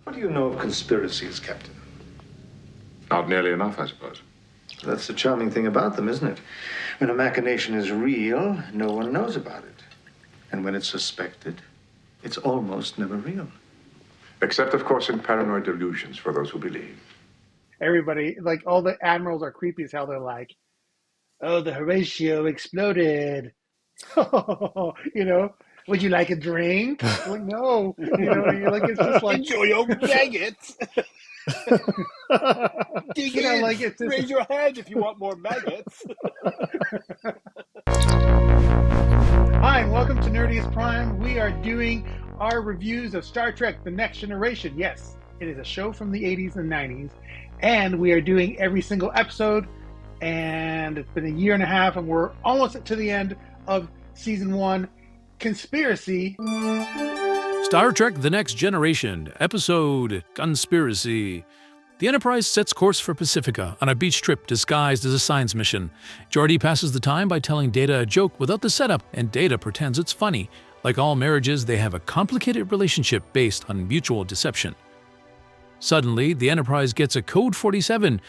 What do you know of conspiracies, Captain? Not nearly enough, I suppose. That's the charming thing about them, isn't it? When a machination is real, no one knows about it. And when it's suspected, it's almost never real. Except, of course, in paranoid delusions for those who believe. Everybody, like all the admirals are creepy as hell. They're like, oh, the Horatio exploded. You know, would you like a drink? I'm like, no. You know, you're like, it's just like, enjoy your maggots. Dig you know, in. like it's just, Raise your hand if you want more maggots. Hi, and welcome to Nerdiest Prime. We are doing our reviews of Star Trek: The Next Generation. Yes, it is a show from the 80s and 90s, and we are doing every single episode. And it's been a year and a half, and we're almost to the end of season 1, Conspiracy. Star Trek: The Next Generation, episode Conspiracy. The Enterprise sets course for Pacifica on a beach trip disguised as a science mission. Geordi passes the time by telling Data a joke without the setup, and Data pretends it's funny. Like all marriages, they have a complicated relationship based on mutual deception. Suddenly, the Enterprise gets a Code 47,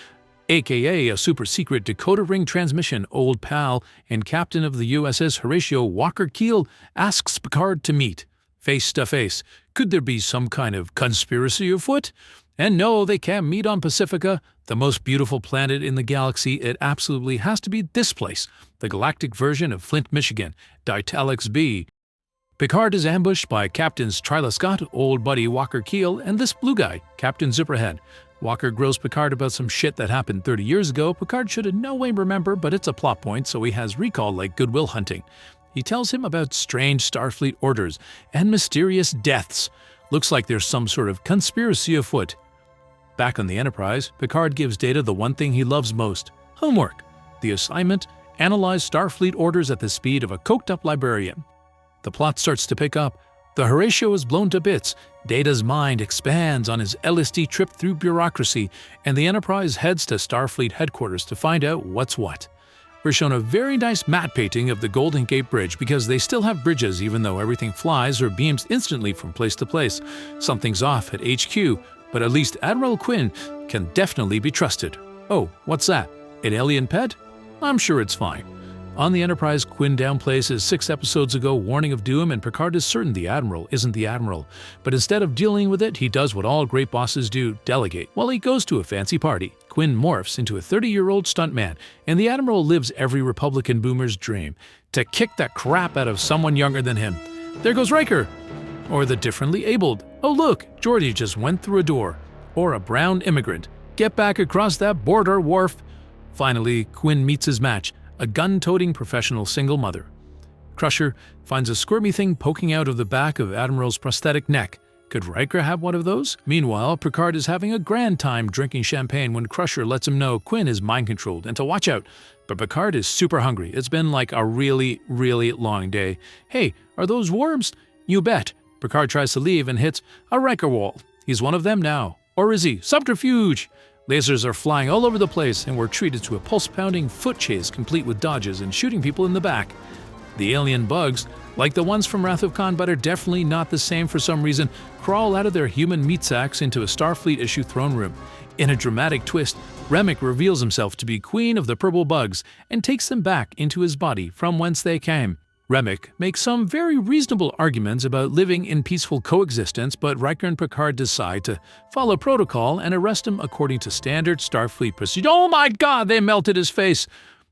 aka a super-secret decoder ring transmission. Old pal and captain of the USS Horatio, Walker Keel, asks Picard to meet. Face to face. Could there be some kind of conspiracy afoot? And no, they can't meet on Pacifica, the most beautiful planet in the galaxy. It absolutely has to be this place, the galactic version of Flint, Michigan, Ditalix B. Picard is ambushed by Captains Tryla Scott, old buddy Walker Keel, and this blue guy, Captain Zipperhead. Walker grills Picard about some shit that happened 30 years ago. Picard should in no way remember, but it's a plot point, so he has recall like Good Will Hunting. He tells him about strange Starfleet orders and mysterious deaths. Looks like there's some sort of conspiracy afoot. Back on the Enterprise, Picard gives Data the one thing he loves most: homework. The assignment: analyze Starfleet orders at the speed of a coked-up librarian. The plot starts to pick up. The Horatio is blown to bits. Data's mind expands on his LSD trip through bureaucracy, and the Enterprise heads to Starfleet headquarters to find out what's what. We're shown a very nice matte painting of the Golden Gate Bridge because they still have bridges even though everything flies or beams instantly from place to place. Something's off at HQ, but at least Admiral Quinn can definitely be trusted. Oh, what's that? An alien pet? I'm sure it's fine. On the Enterprise, Quinn downplays his 6 episodes ago warning of doom, and Picard is certain the Admiral isn't the Admiral. But instead of dealing with it, he does what all great bosses do: delegate. While he goes to a fancy party, Quinn morphs into a 30-year-old stuntman, and the Admiral lives every Republican boomer's dream: to kick the crap out of someone younger than him. There goes Riker! Or the differently abled. Oh look, Geordi just went through a door. Or a brown immigrant. Get back across that border, Worf! Finally, Quinn meets his match: a gun-toting professional single mother. Crusher finds a squirmy thing poking out of the back of Admiral's prosthetic neck. Could Riker have one of those? Meanwhile, Picard is having a grand time drinking champagne when Crusher lets him know Quinn is mind-controlled and to watch out. But Picard is super hungry. It's been like a really, really long day. Hey, are those worms? You bet. Picard tries to leave and hits a Riker wall. He's one of them now. Or is he? Subterfuge! Lasers are flying all over the place, and we're treated to a pulse-pounding foot chase complete with dodges and shooting people in the back. The alien bugs, like the ones from Wrath of Khan but are definitely not the same for some reason, crawl out of their human meat sacks into a Starfleet issue throne room. In a dramatic twist, Remmick reveals himself to be Queen of the Purple Bugs and takes them back into his body from whence they came. Remmick makes some very reasonable arguments about living in peaceful coexistence, but Riker and Picard decide to follow protocol and arrest him according to standard Starfleet procedure. Oh my god, they melted his face!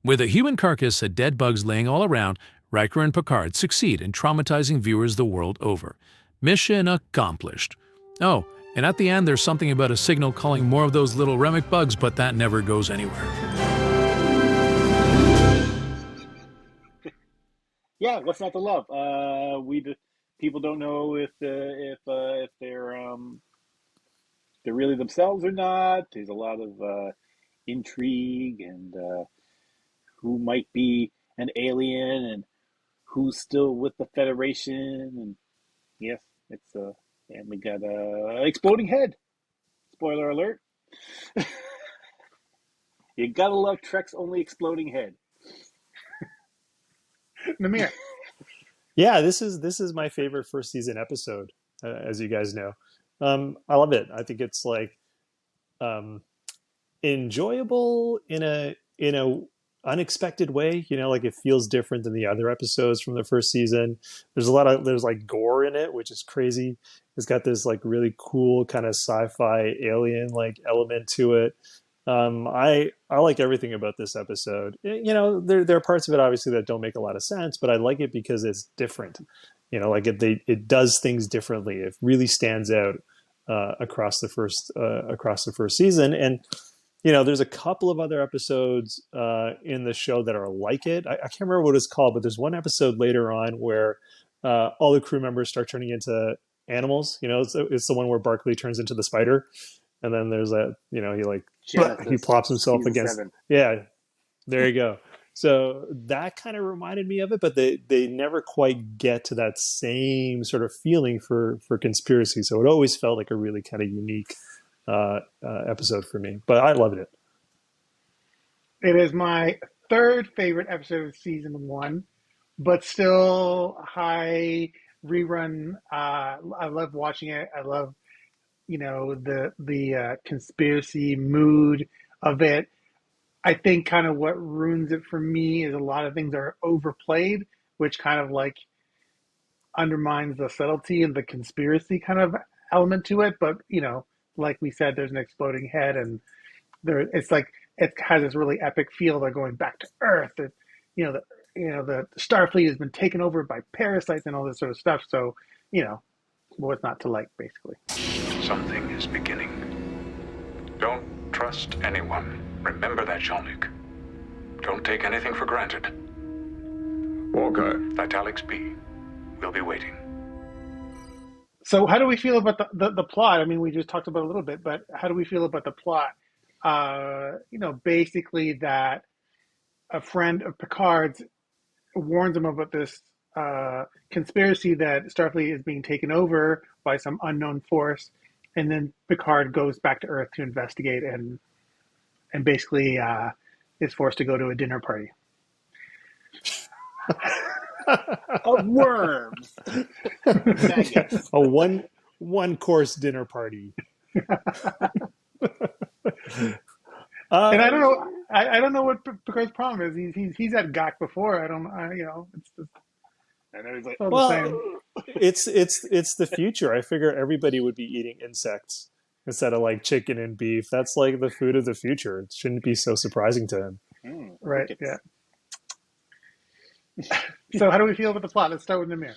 With a human carcass and dead bugs laying all around, Riker and Picard succeed in traumatizing viewers the world over. Mission accomplished. Oh, and at the end there's something about a signal calling more of those little Remmick bugs, but that never goes anywhere. Yeah, what's not to love? People don't know if they're really themselves or not. There's a lot of intrigue and who might be an alien and who's still with the Federation. And yes, it's and we got a exploding head. Spoiler alert. You gotta love Trek's only exploding head. Namir. Yeah, this is my favorite first season episode, as you guys know. I love it. I think it's like um, enjoyable in a unexpected way. Like it feels different than the other episodes from the first season. There's like gore in it, which is crazy. It's got this like really cool kind of sci-fi alien like element to it. I like everything about this episode. There are parts of it obviously that don't make a lot of sense, but I like it because it's different. Like it does things differently. It really stands out across the first season. And there's a couple of other episodes in the show that are like it. I can't remember what it's called, but there's one episode later on where all the crew members start turning into animals. It's the one where Barkley turns into the spider, and then there's that. He plops himself season against. 7. Yeah, there you go. So that kind of reminded me of it, but they never quite get to that same sort of feeling for conspiracy. So it always felt like a really kind of unique episode for me, but I loved it. It is my third favorite episode of season 1, but still high rerun. I love watching it. I love, the conspiracy mood of it. I think kind of what ruins it for me is a lot of things are overplayed, which kind of like undermines the subtlety and the conspiracy kind of element to it. But like we said, there's an exploding head, and it's like it has this really epic feel. They're going back to Earth. The Starfleet has been taken over by parasites and all this sort of stuff. So what's not to like, basically. Something is beginning. Don't trust anyone. Remember that, Jean-Luc. Don't take anything for granted. Walker. Italics B. We'll be waiting. So how do we feel about the plot? I mean, we just talked about it a little bit, but how do we feel about the plot? Basically that a friend of Picard's warns him about this conspiracy that Starfleet is being taken over by some unknown force, and then Picard goes back to Earth to investigate and basically is forced to go to a dinner party. Of worms. Maggots. A one course dinner party. And I don't know. I don't know what Picard's problem is. He's had GAC before. It's just. And then he's like, All the Well, same. it's the future. I figure everybody would be eating insects instead of like chicken and beef. That's like the food of the future. It shouldn't be so surprising to him. Right. Yeah. So how do we feel about the plot? Let's start with Namir.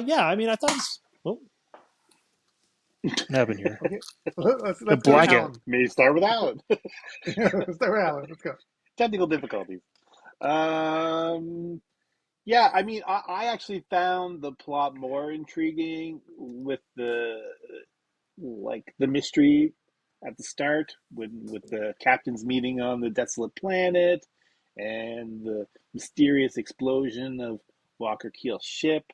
Yeah. I mean, I thought it was. Oh, what happened here? Okay. Let's The go with blackout. Alan. may start with Alan. Let's start with Alan. Let's go. Technical difficulties. Yeah, I mean, I actually found the plot more intriguing with the mystery at the start with the captain's meeting on the desolate planet and the mysterious explosion of Walker Keel's ship.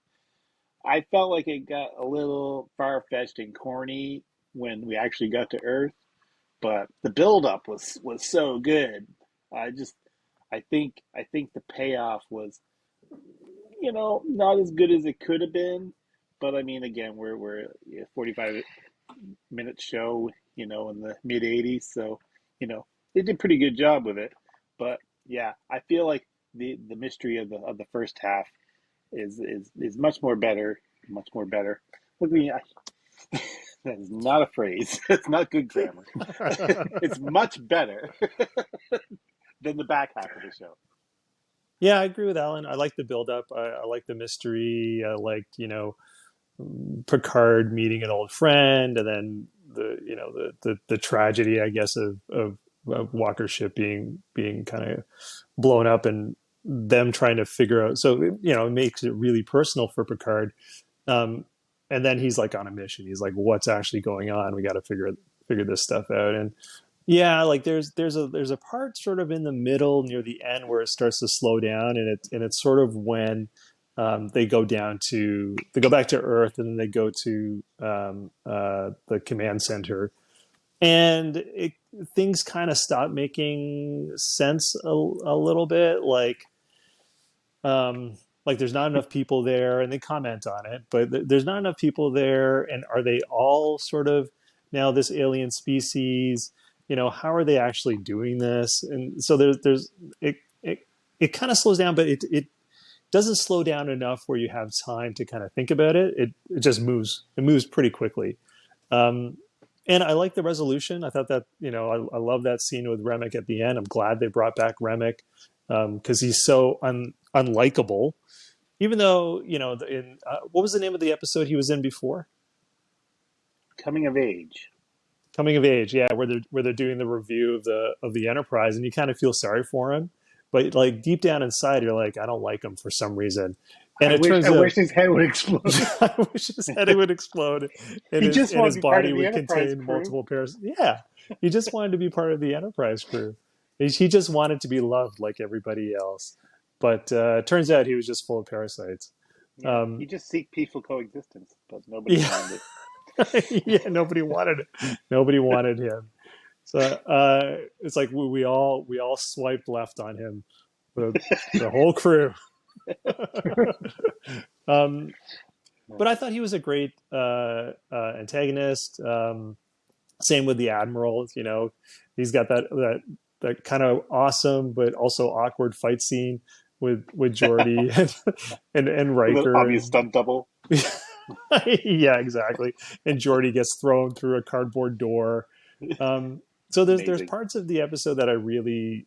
I felt like it got a little far-fetched and corny when we actually got to Earth, but the build-up was so good. I think the payoff was, not as good as it could have been. But I mean, again, we're a 45-minute show, in the mid '80s, so they did a pretty good job with it. But yeah, I feel like the mystery of the first half is much more better, much more better. Look at me, that is not a phrase. It's not good grammar. It's much better than the back half of the show. Yeah, I agree with Alan. I like the build-up. I like the mystery. I like, Picard meeting an old friend, and then the tragedy, I guess, of Walker's ship being kind of blown up, and them trying to figure out. So it makes it really personal for Picard. And then he's like on a mission. He's like, "What's actually going on? We got to figure this stuff out." And yeah, like there's a part sort of in the middle near the end where it starts to slow down, and it's sort of when they go back to Earth, and then they go to the command center, and things kind of stop making sense a little bit. Like like there's not enough people there, and they comment on it, but there's not enough people there, and are they all sort of now this alien species? How are they actually doing this? And so there's it kind of slows down, but it doesn't slow down enough where you have time to kind of think about it. It just moves. It moves pretty quickly. Um, and I like the resolution. I thought that, I love that scene with Remmick at the end. I'm glad they brought back Remmick because he's so unlikable. Even though, in what was the name of the episode he was in before? Coming of age. Coming of Age, yeah, where they're doing the review of the Enterprise, and you kind of feel sorry for him, but like deep down inside, you're like, I don't like him for some reason. And I wish his head would explode. I wish his head would explode, and his body would contain multiple pairs. Yeah, he just wanted to be part of the Enterprise crew. He just wanted to be loved like everybody else. But turns out he was just full of parasites. Yeah, he just seek peaceful coexistence, but nobody wanted it. Yeah, nobody wanted it. Nobody wanted him. So it's like we all swiped left on him, the whole crew. But I thought he was a great antagonist. Same with the admiral. He's got that kind of awesome but also awkward fight scene with Geordi and Riker. Obvious stunt double. Yeah, exactly. And Geordi gets thrown through a cardboard door. So there's parts of the episode that I really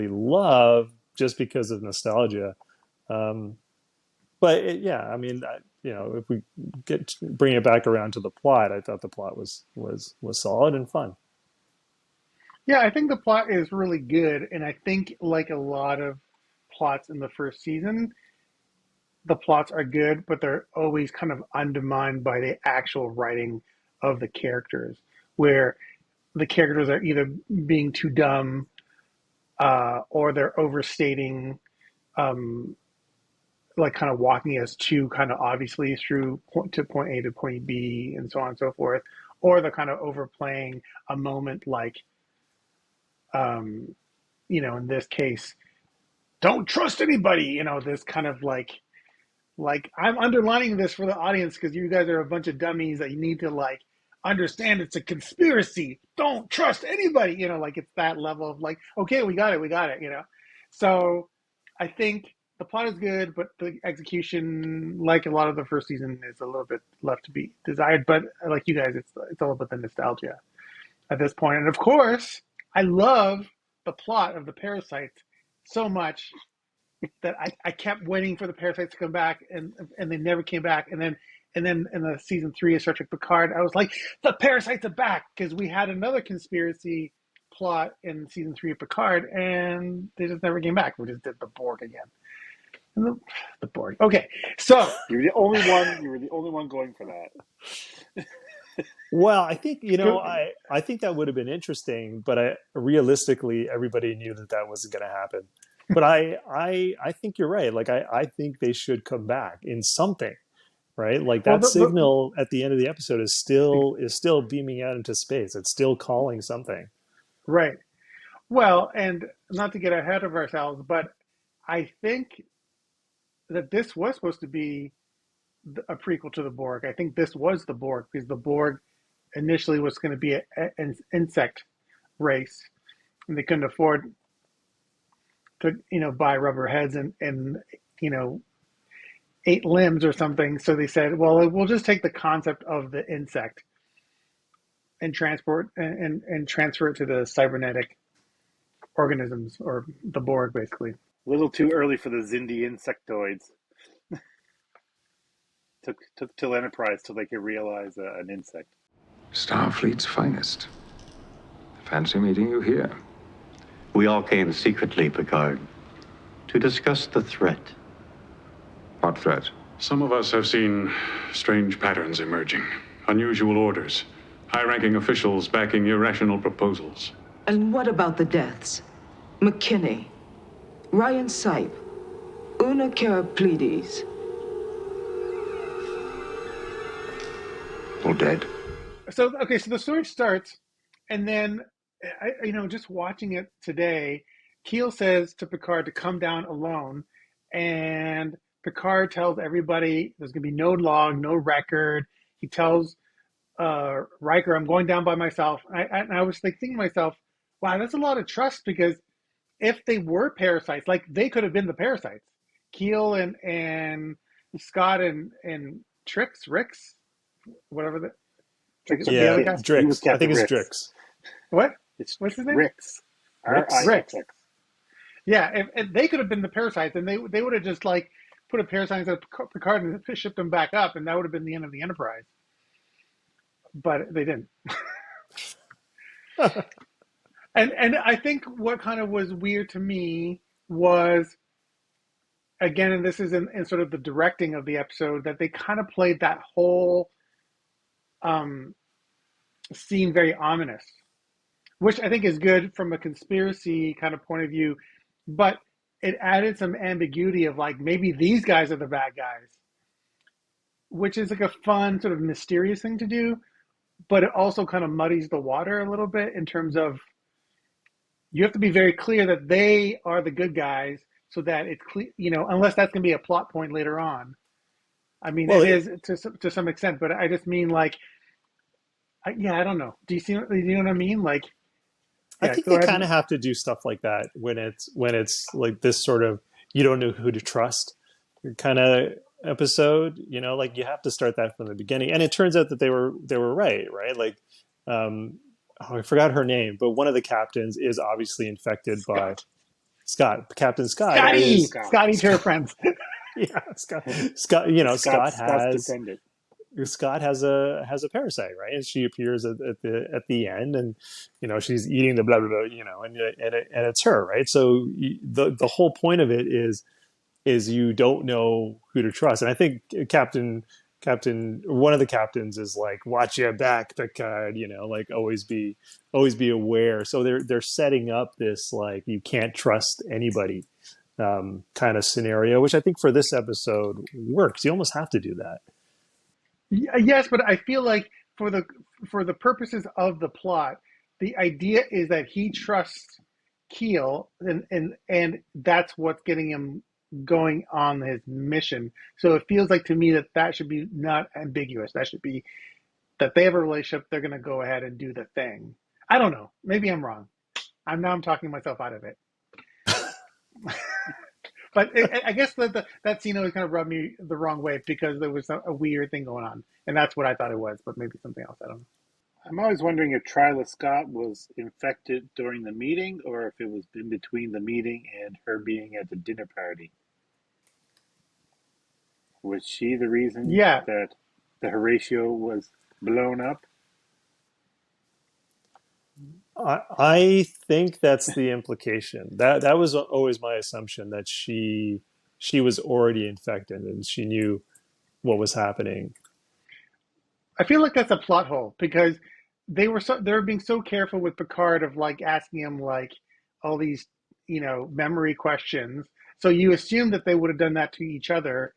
love just because of nostalgia. But if we bring it back around to the plot, I thought the plot was solid and fun. Yeah, I think the plot is really good, and I think like a lot of plots in the first season, the plots are good, but they're always kind of undermined by the actual writing of the characters, where the characters are either being too dumb or they're overstating, like kind of walking us too kind of obviously through to point A to point B and so on and so forth, or they're kind of overplaying a moment like, in this case, don't trust anybody, this kind of like I'm underlining this for the audience because you guys are a bunch of dummies that you need to like understand it's a conspiracy. Don't trust anybody, like it's that level of like, okay, we got it. So I think the plot is good, but the execution, like a lot of the first season, is a little bit left to be desired. But like you guys, it's all about the nostalgia at this point. And of course, I love the plot of the parasites so much that I kept waiting for the parasites to come back, and they never came back. And then in the season 3 of Star Trek Picard, I was like, the parasites are back, because we had another conspiracy plot in season 3 of Picard, and they just never came back. We just did the Borg again. And the Borg. Okay, so you were the only one going for that. Well, I think I think that would have been interesting, but realistically, everybody knew that wasn't going to happen. But I think you're right. Like I think they should come back in something, right? Like that signal at the end of the episode is still beaming out into space. It's still calling something. Right. Well, and not to get ahead of ourselves, but I think that this was supposed to be a prequel to the Borg. I think this was the Borg, because the Borg initially was going to be an insect race, and they couldn't afford to buy rubber heads and 8 limbs or something. So they said, well, we'll just take the concept of the insect and transport and transfer it to the cybernetic organisms, or the Borg, basically. A little too early for the Xindi insectoids. Took till Enterprise till they could realize an insect. Starfleet's finest. Fancy meeting you here. We all came secretly, Picard, to discuss the threat. What threat? Some of us have seen strange patterns emerging, unusual orders, high-ranking officials backing irrational proposals. And what about the deaths? McKinney, Ryan Sipe, Una Karaplides. All dead. So the story starts, and then just watching it today, Keel says to Picard to come down alone, and Picard tells everybody there's going to be no log, no record. He tells Riker, I'm going down by myself. And I was like thinking to myself, wow, that's a lot of trust, because if they were parasites, like they could have been the parasites. Keel and Scott and Ricks, whatever the other guy. Drix. I think it's Ricks. Drix. What? What's his name? Ricks. Ricks. Yeah, if they could have been the parasites, and they would have just like put a parasite in Picard and shipped them back up, and that would have been the end of the Enterprise. But they didn't. and I think what kind of was weird to me was, again, and this is in sort of the directing of the episode, that they kind of played that whole scene very ominous, which I think is good from a conspiracy kind of point of view, but it added some ambiguity of like, maybe these guys are the bad guys, which is like a fun sort of mysterious thing to do, but it also kind of muddies the water a little bit in terms of you have to be very clear that they are the good guys, so that it's clear, unless that's going to be a plot point later on. I mean, it is to some extent, but I just mean like, I don't know. Do you know what I mean? Like, I think they kind of have to do stuff like that when it's like this sort of you don't know who to trust kind of episode. Like you have to start that from the beginning. And it turns out that they were right? Like, I forgot her name, but one of the captains is obviously infected by Scott. Captain Scott. Scotty to her friends. Yeah, Scott. Scott has a parasite, right? And she appears at the end, and she's eating the blah blah blah, and it's her, right? So the whole point of it is you don't know who to trust, and I think Captain one of the captains is like, watch your back, Picard, like always be aware. So they're setting up this like you can't trust anybody kind of scenario, which I think for this episode works. You almost have to do that. Yes, but I feel like for the purposes of the plot, the idea is that he trusts Keel, and that's what's getting him going on his mission. So it feels like to me that should be not ambiguous. That should be that they have a relationship. They're going to go ahead and do the thing. I don't know. Maybe I'm wrong. I'm talking myself out of it. But I guess that scene always kind of rubbed me the wrong way because there was a weird thing going on, and that's what I thought it was. But maybe something else. I don't know. I'm always wondering if Twyla Scott was infected during the meeting, or if it was in between the meeting and her being at the dinner party. Was she the reason that the Horatio was blown up? I think that's the implication. That was always my assumption, that she was already infected and she knew what was happening. I feel like that's a plot hole because they were being so careful with Picard of like asking him like all these memory questions. So you assume that they would have done that to each other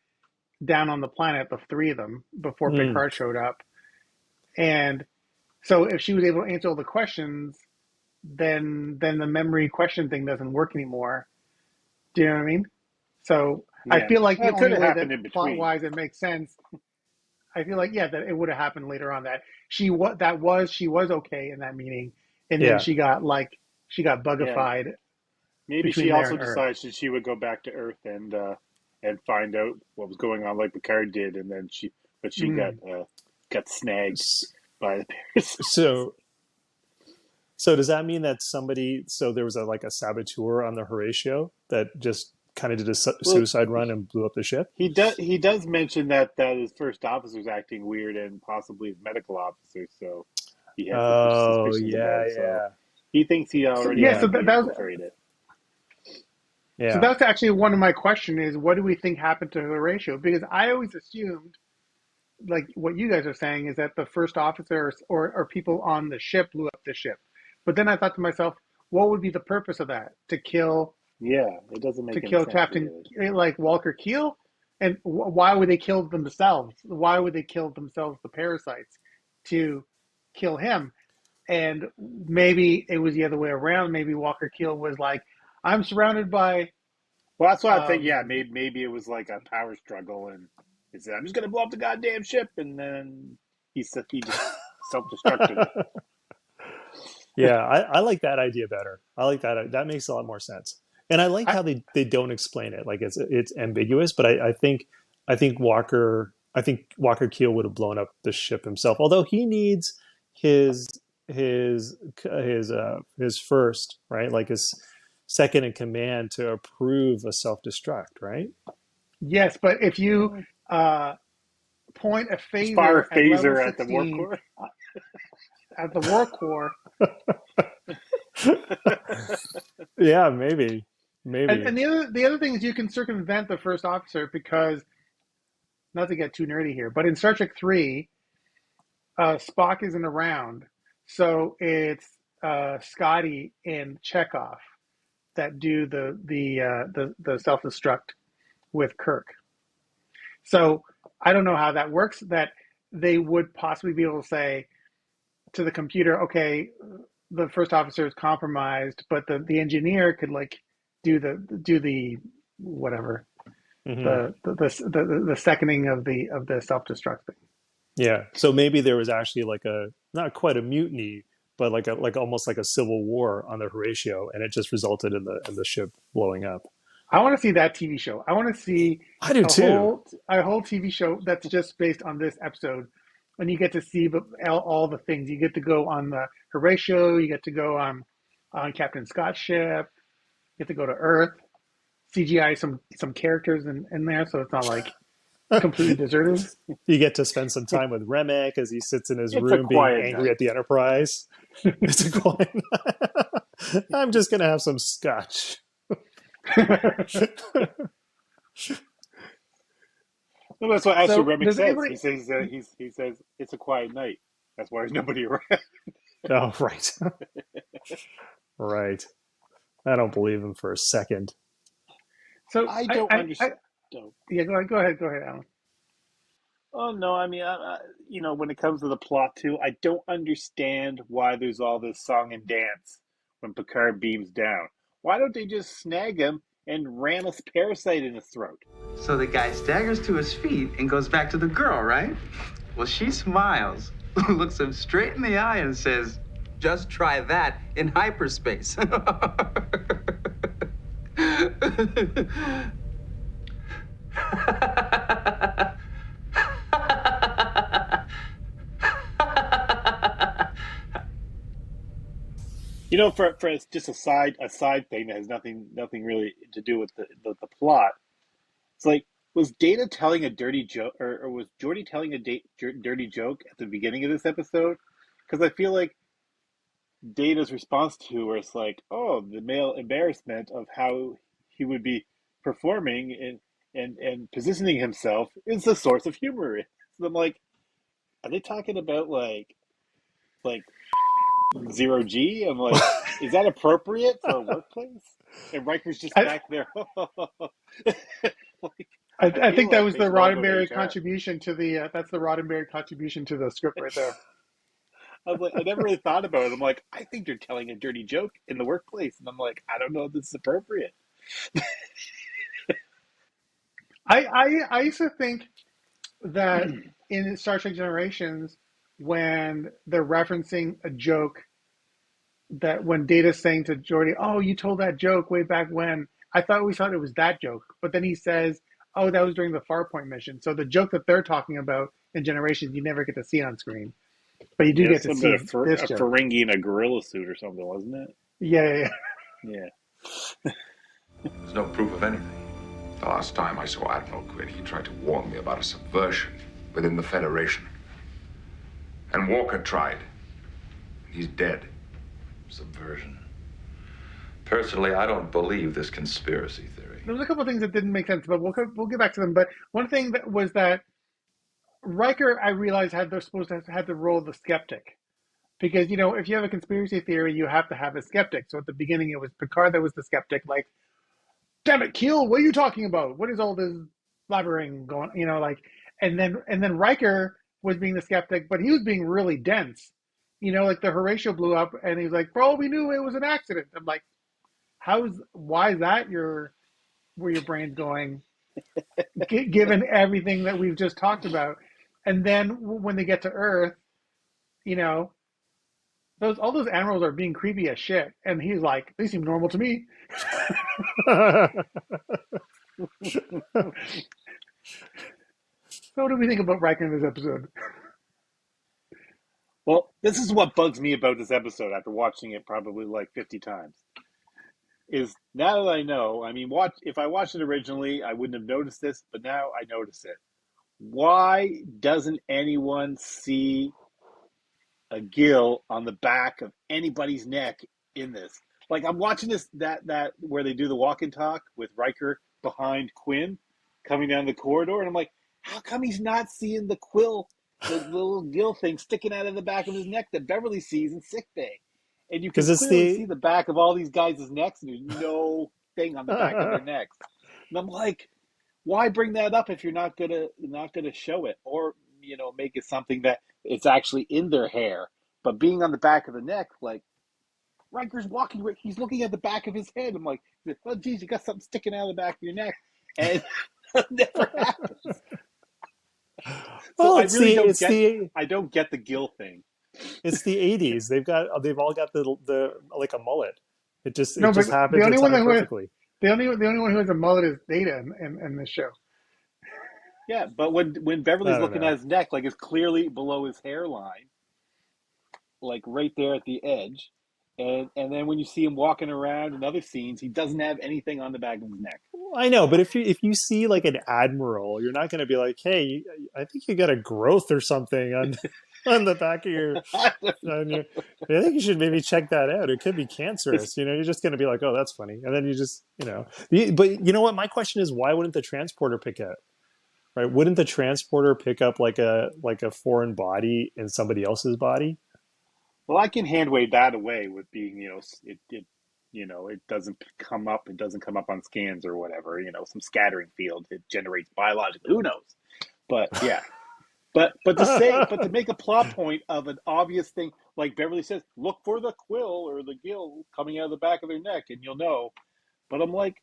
down on the planet, the three of them, before Picard showed up. And so if she was able to answer all the questions, then the memory question thing doesn't work anymore. Do you know what I mean? So yeah. I feel like the only way that plot-wise it makes sense, I feel like, that it would have happened later on, that she was okay in that meeting, and then she got bugified. Yeah. Maybe she also decided she would go back to Earth and find out what was going on, like Picard did, and then she got snagged by the parasites. So does that mean that there was a saboteur on the Horatio that just kind of did a suicide run and blew up the ship? He does mention that his first officer is acting weird, and possibly his medical officer, so he has suspicions about it. So he thinks he already infiltrated. Yeah. So that's actually one of my questions is, what do we think happened to Horatio? Because I always assumed, like what you guys are saying, is that the first officer or people on the ship blew up the ship. But then I thought to myself, what would be the purpose of that? To kill? Yeah, it doesn't make sense. To kill Captain like Walker Keel? And why would they kill themselves? Why would they kill themselves, the parasites, to kill him? And maybe it was the other way around. Maybe Walker Keel was like, I'm surrounded by Well, that's what I think. Yeah, Um, maybe it was like a power struggle, and he said, "I'm just gonna blow up the goddamn ship," and then he just self-destructed. Yeah, I like that idea better. I like that. That makes a lot more sense. And I like I, how they don't explain it. Like it's ambiguous, but I think Walker Keel would have blown up the ship himself. Although he needs his his first, right? Like his second in command to approve a self-destruct, right? yes, but if you uh, point a Just fire a phaser at level phaser at the warp 16 core. at the war core, Yeah, maybe. and Maybe. the other thing is you can circumvent the first officer because, not to get too nerdy here, but in Star Trek 3, Spock isn't around, so it's Scotty and Chekhov that do the self destruct with Kirk. So I don't know how that works. That they would possibly be able to say to the computer, okay, the first officer is compromised, but the engineer could like do the whatever Hmm. the seconding of the self destruct thing. Yeah. So maybe there was actually like a not quite a mutiny, but like almost like a civil war on the Horatio, and it just resulted in the ship blowing up. I want to see that TV show. I want to see I do a too. whole TV show that's just based on this episode, and you get to see all the things. You get to go on the Horatio. You get to go on Captain Scott's ship. You get to go to Earth. CGI some characters in there, so it's not like completely deserted. You get to spend some time with Remmick as he sits in his It's a room being quiet angry night. at the Enterprise. It's a quiet. I'm just gonna have some scotch. Well, that's what actually So Remmick does says. He anybody? says he says it's a quiet night. That's why there's nobody around. Oh, right, right. I don't believe him for a second. So I don't understand. yeah, go ahead, Alan. Oh no, I mean, when it comes to the plot too, I don't understand why there's all this song and dance when Picard beams down. Why don't they just snag him and ram a parasite in his throat? So the guy staggers to his feet and goes back to the girl, right? Well, she smiles, looks him straight in the eye, and says, "Just try that in hyperspace." For just a side thing that has nothing really to do with the plot. It's like, was Data telling a dirty joke, or was Geordi telling a dirty joke at the beginning of this episode? Because I feel like Data's response to her is like, "Oh, the male embarrassment of how he would be performing and positioning himself is the source of humor." So I'm like, are they talking about like zero G? I'm like, is that appropriate for a workplace? And Riker's just I, back there. Like, I I feel think that like was they the should all go to Roddenberry HR. contribution to the that's the Roddenberry contribution to the script right there. I was like, I never really thought about it. I'm like, I think they're telling a dirty joke in the workplace, and I'm like, I don't know if this is appropriate. I used to think that in Star Trek Generations, when they're referencing a joke, that when Data's saying to Geordi, "Oh, you told that joke way back when," I thought it was that joke, but then he says, "Oh, that was during the Farpoint mission." So the joke that they're talking about in Generations, you never get to see on screen, but you do Yeah, get to something see a this joke. Ferengi in a gorilla suit or something, wasn't it? Yeah, yeah, yeah. Yeah. There's no proof of anything. The last time I saw Admiral Quinn, he tried to warn me about a subversion within the Federation. And Walker tried. He's dead. Subversion. Personally, I don't believe this conspiracy theory. There was a couple of things that didn't make sense, but we'll get back to them. But one thing that was that Riker, I realized, they're supposed to have the role of the skeptic. Because, if you have a conspiracy theory, you have to have a skeptic. So at the beginning, it was Picard that was the skeptic, like, damn it, Keel, what are you talking about? What is all this blabbering going, and then Riker was being the skeptic, but he was being really dense. Like the Horatio blew up and he's like, for all we knew, it was an accident. I'm like, why is that where your brain's going, given everything that we've just talked about. And then when they get to Earth, you know, all those animals are being creepy as shit, and he's like, they seem normal to me. So what do we think about Riker in this episode? Well, this is what bugs me about this episode after watching it probably like 50 times. Is now that I know, I mean, if I watched it originally, I wouldn't have noticed this, but now I notice it. Why doesn't anyone see a gill on the back of anybody's neck in this? Like, I'm watching that where they do the walk and talk with Riker behind Quinn coming down the corridor, and I'm like, how come he's not seeing the little gill thing sticking out of the back of his neck that Beverly sees in sickbay? And you can Because clearly see the back of all these guys' necks, and there's no thing on the back of their necks. And I'm like, why bring that up if you're not gonna show it, or make it something that it's actually in their hair, but being on the back of the neck, like Riker's walking, he's looking at the back of his head. I'm like, oh geez, you got something sticking out of the back of your neck, and it never happens. So I don't get the gill thing. It's the '80s. They've all got the like a mullet. It just No, but happens to time perfectly. The only one who has a mullet is Data in this show. Yeah, but when Beverly's looking at his neck, like it's clearly below his hairline, like right there at the edge. And then when you see him walking around in other scenes, he doesn't have anything on the back of his neck. I know, but if you see like an admiral, you're not going to be like, "Hey, I think you got a growth or something on the back of your." I think you should maybe check that out. It could be cancerous. You're just going to be like, "Oh, that's funny," and then you just But you know what? My question is, why wouldn't the transporter pick up? Right? Wouldn't the transporter pick up like a foreign body in somebody else's body? Well, I can hand wave that away with being, it doesn't come up. It doesn't come up on scans or whatever. Some scattering field. It generates biologically. Who knows? But yeah, but to make a plot point of an obvious thing, like Beverly says, look for the quill or the gill coming out of the back of their neck, and you'll know. But I'm like,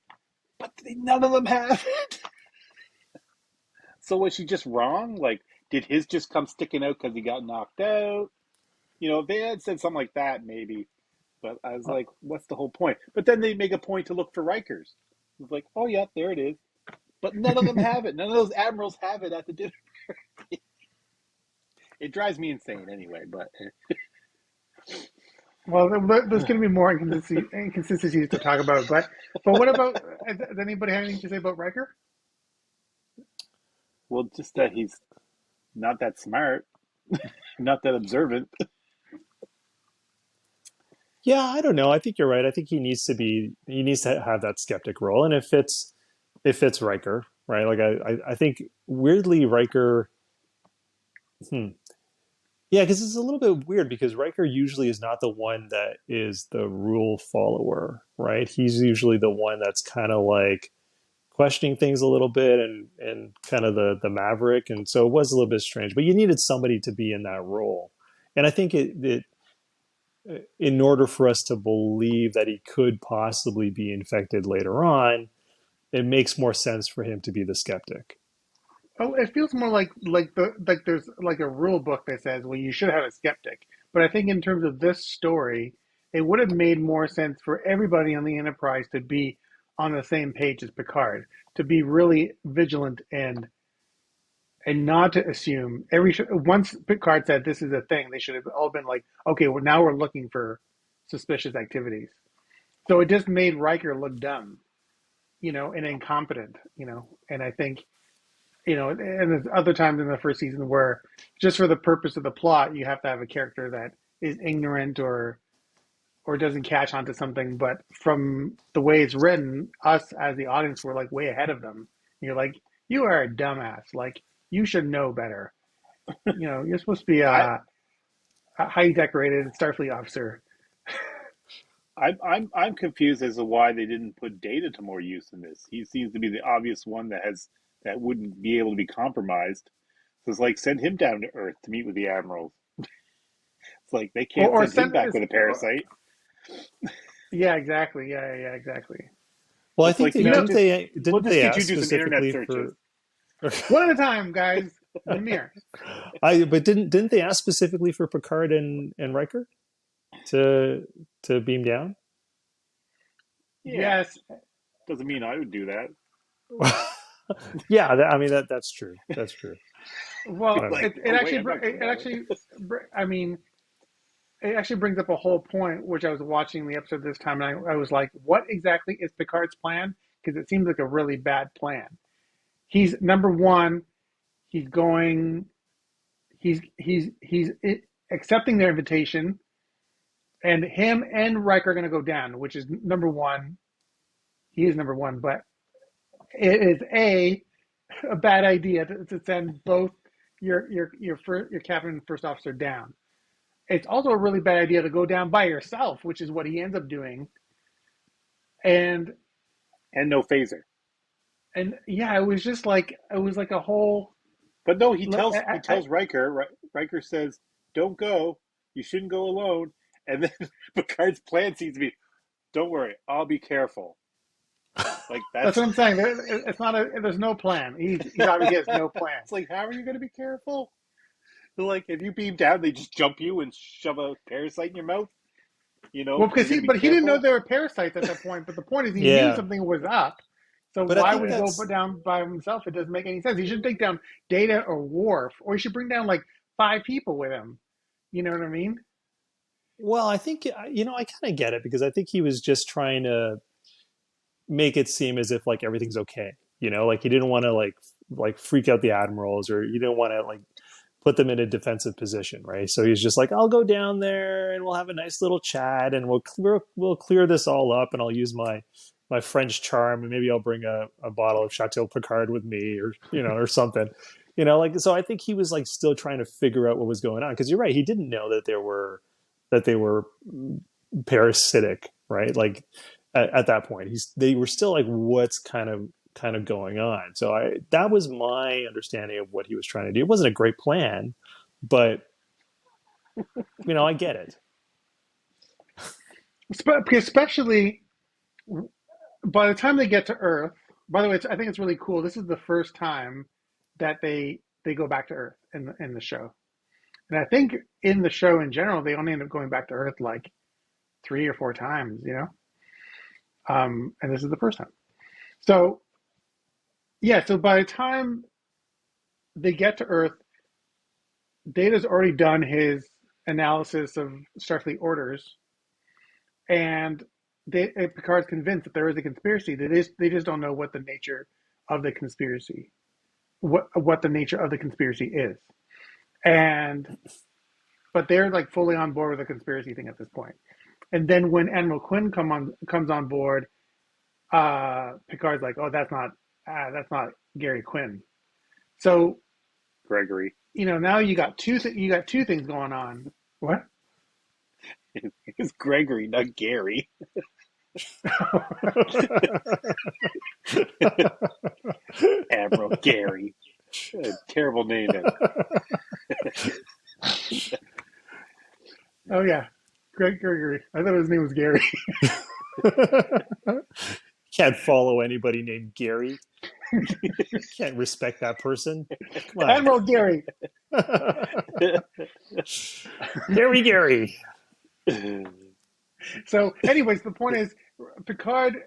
but none of them have it. So was she just wrong? Like, did his just come sticking out because he got knocked out? If they had said something like that, maybe. But I was like, what's the whole point? But then they make a point to look for Rikers. It's like, oh, yeah, there it is. But none of them have it. None of those admirals have it at the dinner party. It drives me insane anyway, but... Well, there's going to be more inconsistencies to talk about. But what about... Does anybody have anything to say about Riker? Well, just that he's not that smart. Not that observant. Yeah, I don't know. I think you're right. I think he needs to have that skeptic role, and it fits Riker, right? Like I think weirdly Riker. Yeah, because it's a little bit weird because Riker usually is not the one that is the rule follower, right? He's usually the one that's kind of like questioning things a little bit and kind of the maverick, and so it was a little bit strange. But you needed somebody to be in that role, and I think it in order for us to believe that he could possibly be infected later on, it makes more sense for him to be the skeptic. Oh, it feels more like there's like a rule book that says, well, you should have a skeptic. But I think in terms of this story, it would have made more sense for everybody on the Enterprise to be on the same page as Picard, to be really vigilant and not to assume once Picard said this is a thing, they should have all been like, okay, well now we're looking for suspicious activities. So it just made Riker look dumb, and incompetent, and I think, and there's other times in the first season where just for the purpose of the plot, you have to have a character that is ignorant or doesn't catch on to something. But from the way it's written, us as the audience were like way ahead of them. You're like, you are a dumbass. Like, you should know better. You're supposed to be a highly decorated Starfleet officer. I'm confused as to why they didn't put Data to more use in this. He seems to be the obvious one that wouldn't be able to be compromised. So it's like, send him down to Earth to meet with the admirals. It's like they can't send him back with a parasite. Yeah, exactly. Yeah, exactly. Well, I It's think like, they you know, didn't we'll just they get ask you to do some internet specifically searches. for One at a time, guys. Lemire. but didn't they ask specifically for Picard and Riker to beam down? Yeah. Yes. Doesn't mean I would do that. Yeah, I mean that's true. That's true. Well, I don't know. Like, it oh wait, actually I'm not going down. I mean, it actually brings up a whole point, which I was watching the episode this time, and I was like, what exactly is Picard's plan? Because it seems like a really bad plan. He's number one. He's going. He's accepting their invitation, and him and Riker are going to go down, which is number one. He is number one, but it is a bad idea to send both your captain and first officer down. It's also a really bad idea to go down by yourself, which is what he ends up doing. And No phaser. And yeah, it was like a whole. But no, he tells Riker. Riker says, "Don't go. You shouldn't go alone." And then Picard's plan seems to be, "Don't worry, I'll be careful." Like That's what I'm saying. It's not there's no plan. He obviously has no plan. It's like, how are you going to be careful? Like, if you beam down, they just jump you and shove a parasite in your mouth. You know, Well, because he didn't know there were parasites at that point. But the point is, he knew something was up. So But why would he go down by himself? It doesn't make any sense. He should take down Data or Worf, or he should bring down like 5 people with him. You know what I mean? Well, I think I kind of get it, because I think he was just trying to make it seem as if like everything's okay. Like he didn't want to like freak out the admirals, or he didn't want to like put them in a defensive position, right? So he's just like, I'll go down there and we'll have a nice little chat, and we'll clear this all up, and I'll use my French charm, and maybe I'll bring a bottle of Chateau Picard with me, or or something. So I think he was like still trying to figure out what was going on, because you're right, he didn't know that they were parasitic, right? Like at that point, they were still like, what's kind of going on. So that was my understanding of what he was trying to do. It wasn't a great plan, but I get it. Especially by the time they get to Earth. By the way, I think it's really cool. This is the first time that they go back to Earth in the show, and I think in the show in general, they only end up going back to Earth like 3 or 4 times. And this is the first time. So yeah, so by the time they get to Earth, Data's already done his analysis of Starfleet orders, and Picard's convinced that there is a conspiracy. They just don't know what the nature of the conspiracy, what the nature of the conspiracy is, but they're like fully on board with the conspiracy thing at this point. And then when Admiral Quinn comes on board, Picard's like, "Oh, that's not Gary Quinn." So Gregory. Now you got two things going on. What? It's Gregory, not Gary. Admiral Gary. A terrible name. Oh yeah, Gregory. I thought his name was Gary. Can't follow anybody named Gary. Can't respect that person. Come on. Admiral Gary. Gary. So, anyways, the point is, Picard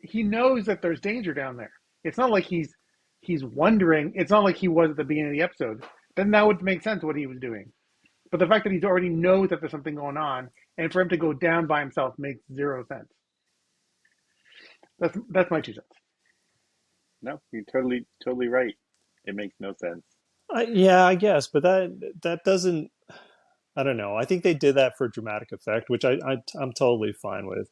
he knows that there's danger down there. It's not like he's wondering. It's not like he was at the beginning of the episode. Then that would make sense what he was doing. But the fact that he's already knows that there's something going on, and for him to go down by himself makes 0 sense. That's my 2 cents. No, you're totally right. It makes no sense. Yeah, I guess, but that doesn't. I don't know. I think they did that for dramatic effect, which I'm totally fine with,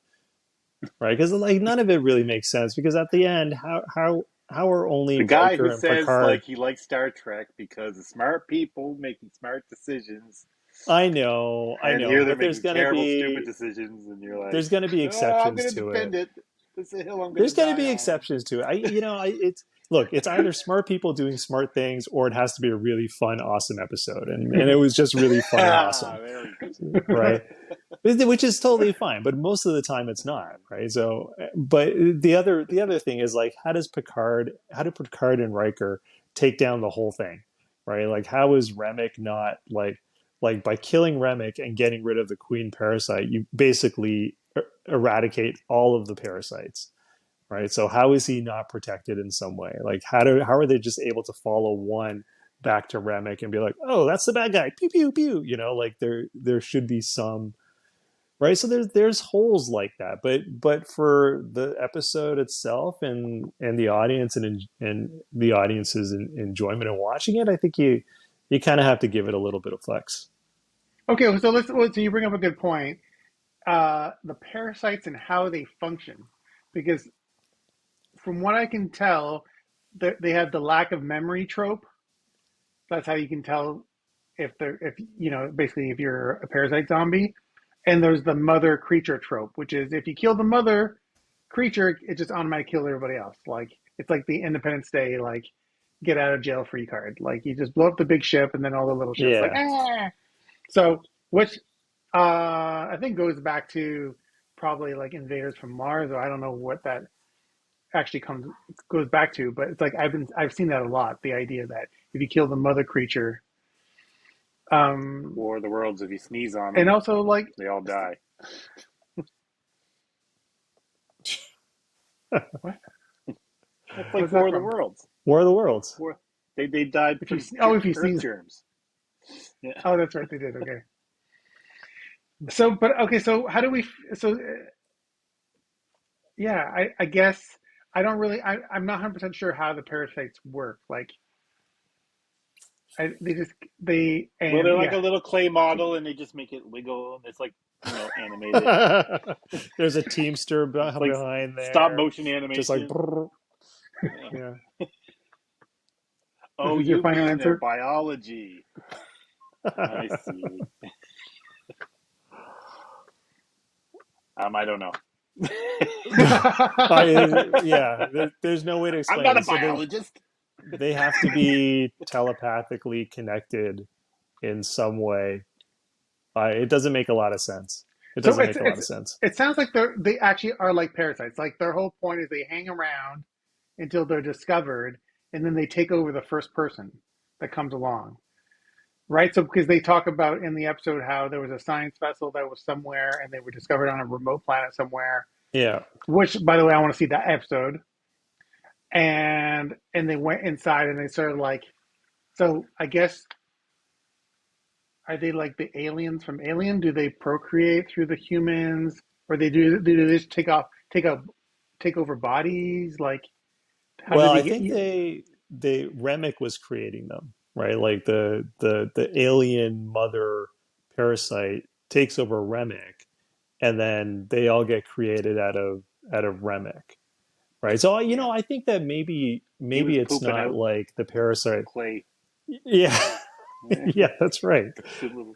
right? Because like none of it really makes sense. Because at the end, how are only the guy Riker who and says Picard... like he likes Star Trek because the smart people making smart decisions. I know. Here they're but there's making going to terrible, be stupid decisions, and you're like, there's going to be exceptions to it. This is a hill I'm gonna There's going to be on. exceptions to it. It's either smart people doing smart things, or it has to be a really fun, awesome episode, and it was just really fun and awesome, right? which is totally fine. But most of the time, it's not, right? So, but the other thing is like, how do Picard and Riker take down the whole thing, right? Like, how is Remmick not like by killing Remmick and getting rid of the queen parasite, you basically eradicate all of the parasites, right? So how is he not protected in some way? Like how are they just able to follow one back to Remmick and be like, oh, that's the bad guy, pew pew pew, like there should be some, right? So there's holes like that, but for the episode itself and the audience and the audience's enjoyment in watching it, I think you kind of have to give it a little bit of flex. Okay, so so you bring up a good point. The parasites and how they function, because from what I can tell, they have the lack of memory trope. That's how you can tell if basically if you're a parasite zombie. And there's the mother creature trope, which is if you kill the mother creature, it just automatically kills everybody else. Like it's like the Independence Day, like get out of jail free card. Like you just blow up the big ship and then all the little ships like ah. So which I think goes back to probably like Invaders from Mars, or I don't know what that actually goes back to, but it's like I've seen that a lot. The idea that if you kill the mother creature, War of the Worlds, if you sneeze on them, and also like they all die. What? That's like War of the Worlds. War of the Worlds. They died if from you Earth sneeze germs. Yeah. Oh, that's right, they did. Okay. So how do we? So yeah, I guess I don't really. I'm not 100% sure how the parasites work. Like, and They're like a little clay model, and they just make it wiggle, and it's like animated. There's a teamster behind there. Stop motion animation. Just like, yeah. Oh, you mean their answer? Biology. I see. I don't know. there's no way to explain. I'm not a biologist. They have to be telepathically connected in some way. It doesn't make a lot of sense. It doesn't make a lot of sense. It sounds like they actually are like parasites. Like their whole point is they hang around until they're discovered, and then they take over the first person that comes along. Right? So because they talk about in the episode how there was a science vessel that was somewhere and they were discovered on a remote planet somewhere. Yeah. Which, by the way, I want to see that episode. And they went inside and they started like, so I guess, are they like the aliens from Alien? Do they procreate through the humans, or do they just take over bodies? Like, I think Remmick was creating them, right? Like the alien mother parasite takes over Remmick, and then they all get created out of Remmick. Right. So, I think that maybe it's not like the parasite. Clay. Yeah. Yeah, that's right.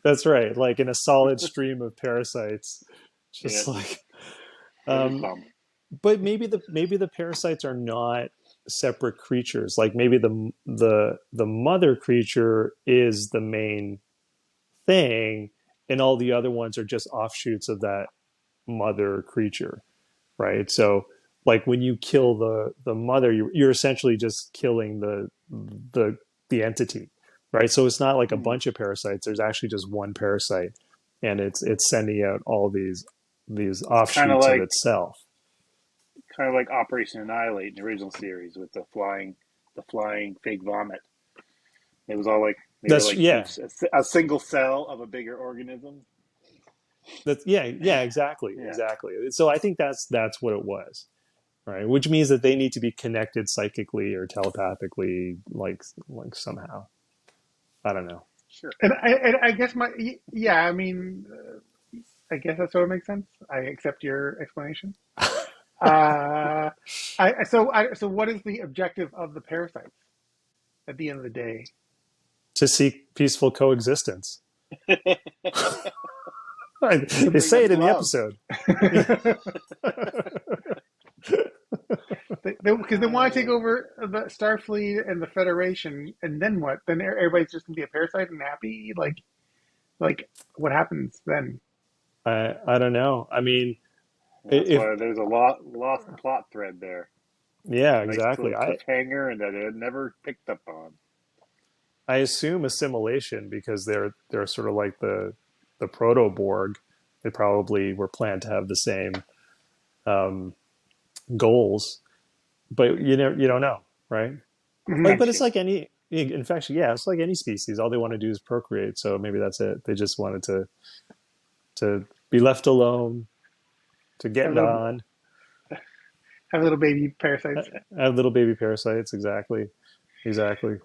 That's right. Like in a solid stream of parasites. Just like but maybe the parasites are not separate creatures. Like maybe the mother creature is the main thing and all the other ones are just offshoots of that mother creature. Right? So like when you kill the mother, you're essentially just killing the entity, right? So it's not like a bunch of parasites. There's actually just one parasite, and it's sending out all these offshoots of itself. Kind of like Operation Annihilate in the original series with the flying fake vomit. It was all like a single cell of a bigger organism. Exactly. So I think that's what it was. Right, which means that they need to be connected psychically or telepathically, like somehow. I don't know. Sure. And I guess I mean, I guess that sort of makes sense. I accept your explanation. So what is the objective of the parasites at the end of the day? To seek peaceful coexistence. They say it in the episode. Because they want to take over the Starfleet and the Federation, and then what? Then everybody's just gonna be a parasite and happy. Like what happens then? I don't know. I mean, That's if why there's a lost plot thread there. yeah, Nice exactly. little cliffhanger, and that it never picked up on. I assume assimilation because they're sort of like the proto Borg. They probably were planned to have the same um, goals, but you don't know, right? Like, but it's Infection. like any infection. Yeah, it's like any species. All they want to do is procreate. So maybe that's it. They just wanted to be left alone, to Have get little on, have little baby parasites. have little baby parasites. Exactly, exactly.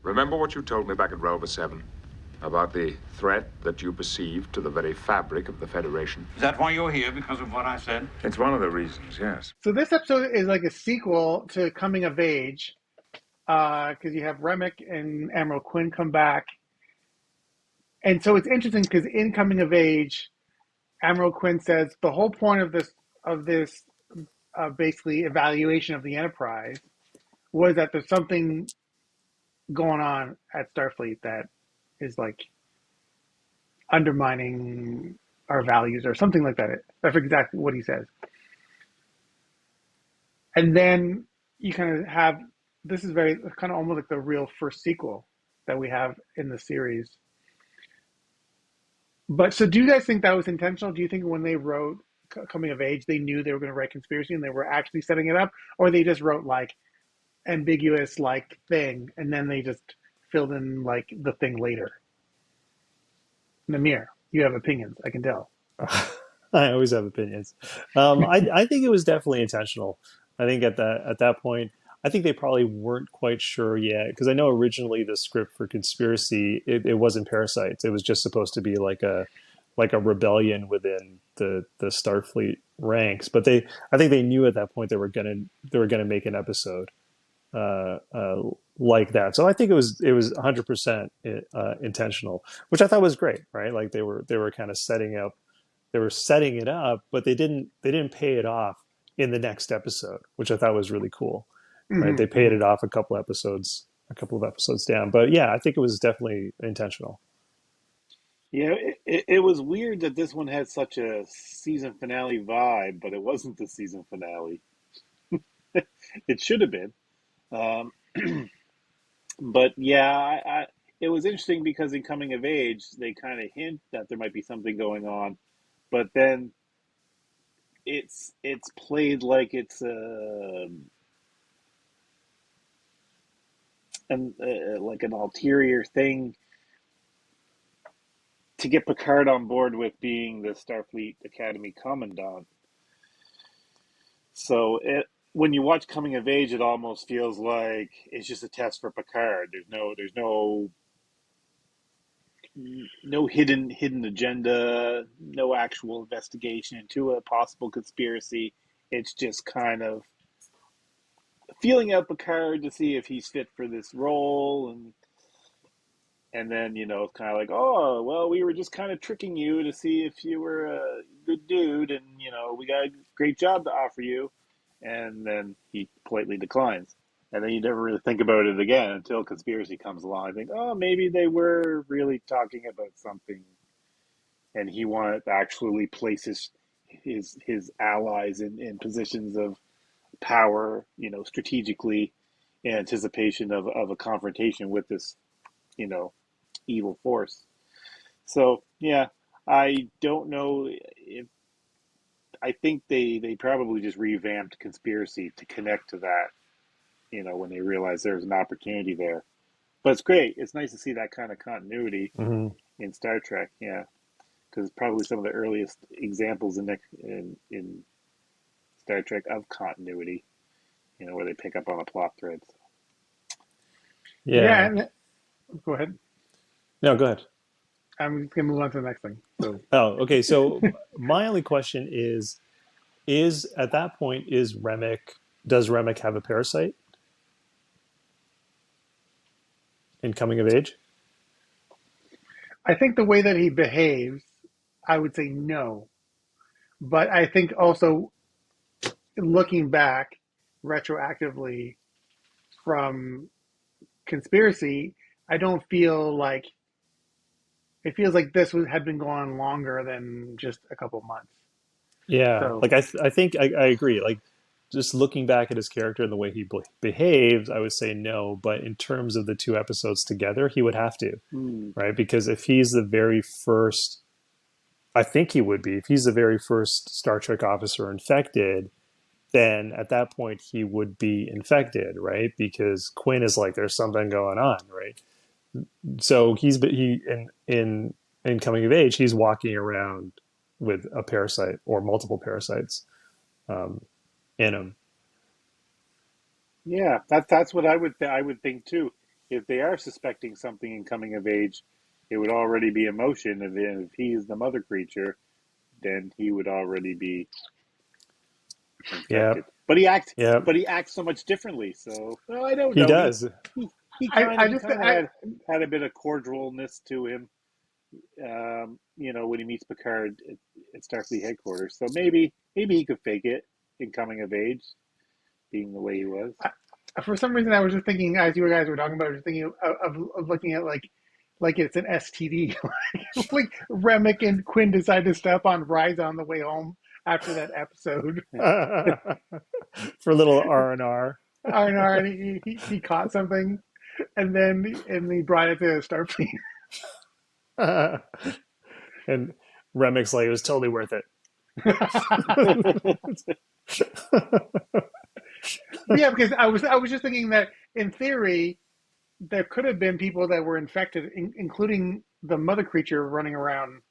Remember what you told me back at Rover 7 about the threat that you perceived to the very fabric of the Federation? Is that why you're here? Because of what I said? It's one of the reasons, yes. So this episode is like a sequel to Coming of Age, because you have Remmick and Admiral Quinn come back, and so it's interesting because in Coming of Age, Admiral Quinn says the whole point of this basically evaluation of the Enterprise was that there's something going on at Starfleet that is like undermining our values or something like that. That's exactly what he says. And then you kind of have this is very kind of almost like the real first sequel that we have in the series. But so do you guys think that was intentional? Do you think when they wrote Coming of Age, they knew they were going to write conspiracy and they were actually setting it up? Or they just wrote like ambiguous like thing and then they just filled in like the thing later? Namir, you have opinions, I can tell. I always have opinions. I think it was definitely intentional. I think at that point, I think they probably weren't quite sure yet because I know originally the script for Conspiracy it wasn't parasites. It was just supposed to be like a rebellion within the Starfleet ranks. But I think they knew at that point they were gonna make an episode uh, uh, like that. So I think it was 100% intentional, which I thought was great. Right, like they were kind of setting it up, but they didn't pay it off in the next episode, which I thought was really cool. Right, they paid it off a couple of episodes down, but yeah, I think it was definitely intentional. Yeah, it was weird that this one had such a season finale vibe, but it wasn't the season finale. It should have been. Um, but yeah, it was interesting because in Coming of Age, they kind of hint that there might be something going on, but then it's played like it's like an ulterior thing to get Picard on board with being the Starfleet Academy Commandant. So when you watch Coming of Age, it almost feels like it's just a test for Picard. There's no hidden agenda, no actual investigation into a possible conspiracy. It's just kind of feeling out Picard to see if he's fit for this role, and then it's kind of like, oh well, we were just kind of tricking you to see if you were a good dude, and we got a great job to offer you, and then he politely declines, and then you never really think about it again until Conspiracy comes along. I think, oh, maybe they were really talking about something, and he wanted to actually place his allies in positions of power, strategically, in anticipation of a confrontation with this, you know, evil force. So yeah, I don't know if I think they probably just revamped Conspiracy to connect to that, when they realized there's an opportunity there. But it's great. It's nice to see that kind of continuity Mm-hmm. in Star Trek. Yeah, because it's probably some of the earliest examples in Star Trek of continuity. Where they pick up on a plot thread. Yeah, Yeah. and go ahead. No, go ahead. I'm just gonna move on to the next thing. So Oh, okay. So my only question is at that point does Remmick have a parasite in Coming of Age? I think the way that he behaves, I would say no. But I think also looking back retroactively from Conspiracy, I don't feel like It feels like this had been going on longer than just a couple months. Yeah, So like I think I agree. Like just looking back at his character and the way he behaves, I would say no. But in terms of the two episodes together, he would have to, right? Because if he's the very first, I think he would be. If he's the very first Star Trek officer infected, then at that point he would be infected, right? Because Quinn is like, there's something going on, right? So he in coming of age, he's walking around with a parasite or multiple parasites in him. Yeah, that's what I would think too. If they are suspecting something in coming of age, it would already be emotion, and then if he is the mother creature, then he would already be Yeah, infected. But he acts, yeah, but he acts so much differently. So well, I don't he know. does. He I he just kind of I had a bit of cordialness to him. When he meets Picard at Starfleet headquarters. So maybe he could fake it in coming of age, being the way he was. for some reason I was just thinking as you guys were talking about, I was just thinking of looking at like it's an STD. Like Remmick and Quinn decide to step on Rise on the way home after that episode. For a little R&R. R&R, and he caught something, and he brought it to Starfleet. And Remmick's like, it was totally worth it. Yeah, because I was just thinking that in theory there could have been people that were infected, including the mother creature running around,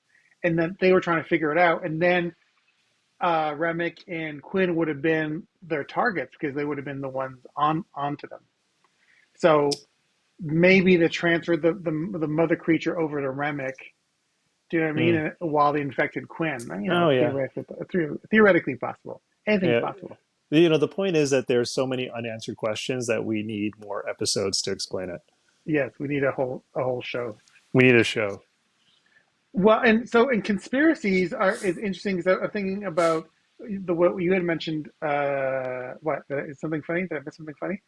and then they were trying to figure it out, and then Remmick and Quinn would have been their targets because they would have been the ones onto them. So maybe they transferred the mother creature over to Remmick. Do you know what I mean? Mm. While they infected Quinn, Oh yeah, theoretically possible. Anything's yeah. possible. The point is that there's so many unanswered questions that we need more episodes to explain it. Yes, we need a whole show. We need a show. Well, and so in conspiracies is interesting because I'm thinking about what you had mentioned. What is something funny? Did I miss something funny?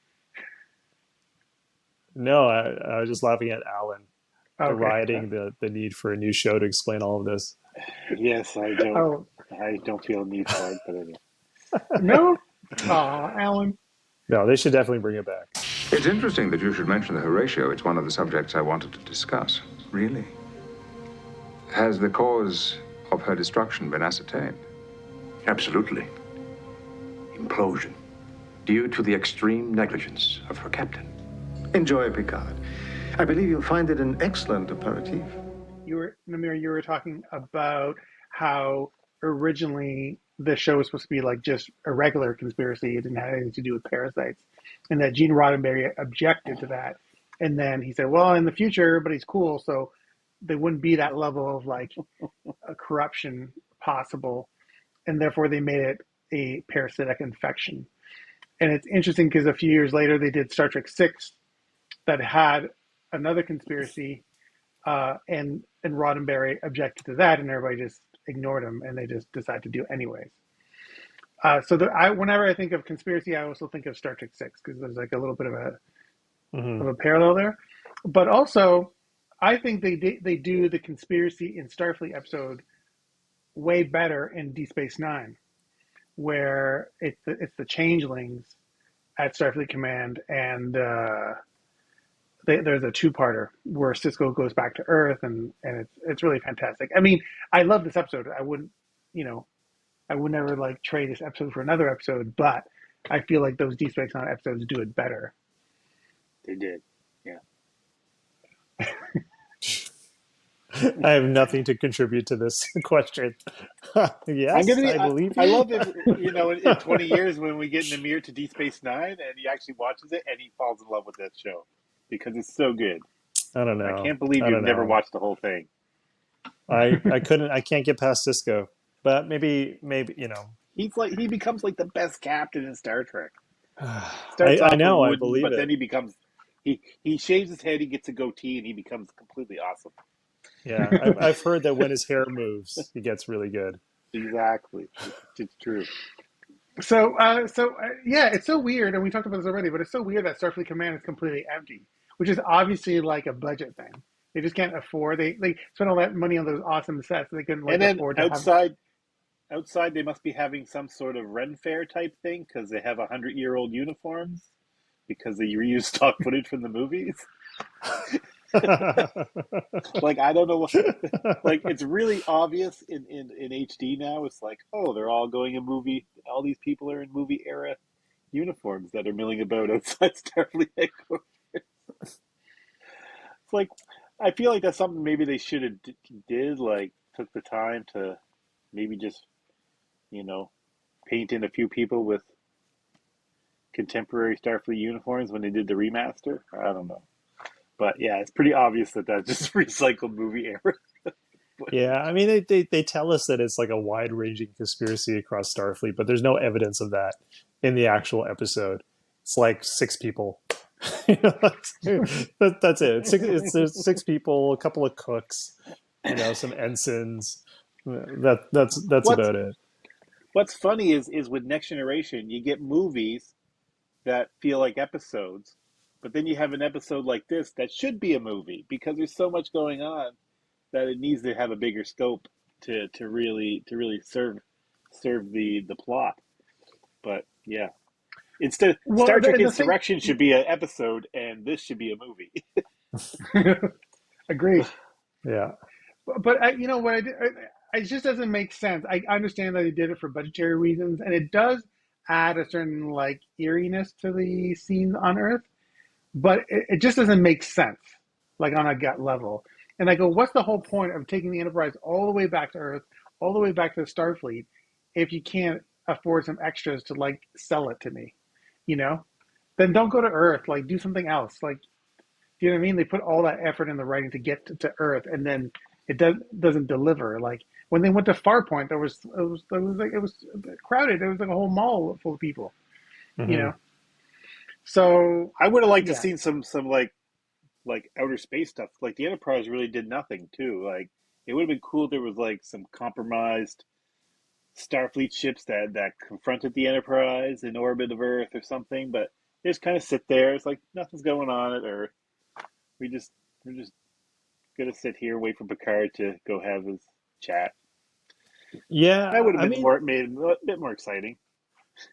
No, I was just laughing at Alan Okay. deriding the need for a new show to explain all of this. Yes, I don't. Oh I don't feel a need for it, but anyway. no! Aw, Alan. No, they should definitely bring it back. It's interesting that you should mention the Horatio. It's one of the subjects I wanted to discuss. Really? Has the cause of her destruction been ascertained? Absolutely. Implosion. Due to the extreme negligence of her captain. Enjoy, Picard. I believe you'll find it an excellent aperitif. Namir, you were talking about how originally the show was supposed to be like just a regular conspiracy. It didn't have anything to do with parasites. And that Gene Roddenberry objected to that. And then he said, well, in the future, everybody's cool, so there wouldn't be that level of like a corruption possible. And therefore they made it a parasitic infection. And it's interesting because a few years later they did Star Trek 6 that had another conspiracy, and Roddenberry objected to that, and everybody just ignored him, and they just decided to do it anyways. Whenever I think of conspiracy, I also think of Star Trek 6 because there's like a little bit of a parallel there. But also, I think they do the conspiracy in Starfleet episode way better in Deep Space Nine, where it's the changelings at Starfleet Command, and there's a two-parter where Cisco goes back to Earth, and it's really fantastic. I mean, I love this episode. I would never like trade this episode for another episode, but I feel like those Deep Space Nine episodes do it better. They did, yeah. I have nothing to contribute to this question. Yes, I believe you. I love it. In 20 years when we get Namir to Deep Space Nine and he actually watches it and he falls in love with that show because it's so good. I don't know. I can't believe you've never watched the whole thing. I couldn't. I can't get past Cisco, but maybe he becomes like the best captain in Star Trek. I know. Wooden, I believe but it. then he becomes he shaves his head, he gets a goatee, and he becomes completely awesome. Yeah, I've heard that when his hair moves, he gets really good. Exactly, it's true. So yeah, it's so weird, and we talked about this already, but it's so weird that Starfleet Command is completely empty, which is obviously like a budget thing. They just can't afford. They spent all that money on those awesome sets. They couldn't And then afford to have. outside they must be having some sort of Ren Fair type thing because they have 100-year-old uniforms because they reuse stock footage from the movies. Like I don't know what. Like it's really obvious in HD now. It's like, oh, they're all going in movie. All these people are in movie era uniforms that are milling about outside Starfleet headquarters. It's like I feel like that's something maybe they should have did. Like took the time to maybe just paint in a few people with contemporary Starfleet uniforms when they did the remaster. I don't know. But yeah, it's pretty obvious that that's just recycled movie error. Yeah, I mean, they tell us that it's like a wide-ranging conspiracy across Starfleet, but there's no evidence of that in the actual episode. It's like 6 people. That's it. There's 6 people, a couple of cooks, some ensigns. That's about it. What's funny is with Next Generation, you get movies that feel like episodes, but then you have an episode like this that should be a movie because there's so much going on that it needs to have a bigger scope to really serve the plot. But yeah, instead Star Trek Insurrection should be an episode, and this should be a movie. Agreed. Yeah, but you know what? It just doesn't make sense. I understand that they did it for budgetary reasons, and it does add a certain like eeriness to the scenes on Earth, but it just doesn't make sense, like on a gut level. And I go, what's the whole point of taking the Enterprise all the way back to Earth, all the way back to Starfleet, if you can't afford some extras to like sell it to me, Then don't go to Earth. Like do something else. Like, do you know what I mean? They put all that effort in the writing to get to Earth, and then it doesn't deliver. Like when they went to Farpoint, it was crowded. There was like a whole mall full of people, So I would have liked to seen some like outer space stuff. Like the Enterprise really did nothing too. Like it would have been cool if there was like some compromised Starfleet ships that confronted the Enterprise in orbit of Earth or something, but they just kind of sit there. It's like nothing's going on at Earth. We're just gonna sit here and wait for Picard to go have his chat. Yeah, that would have made it a bit more exciting.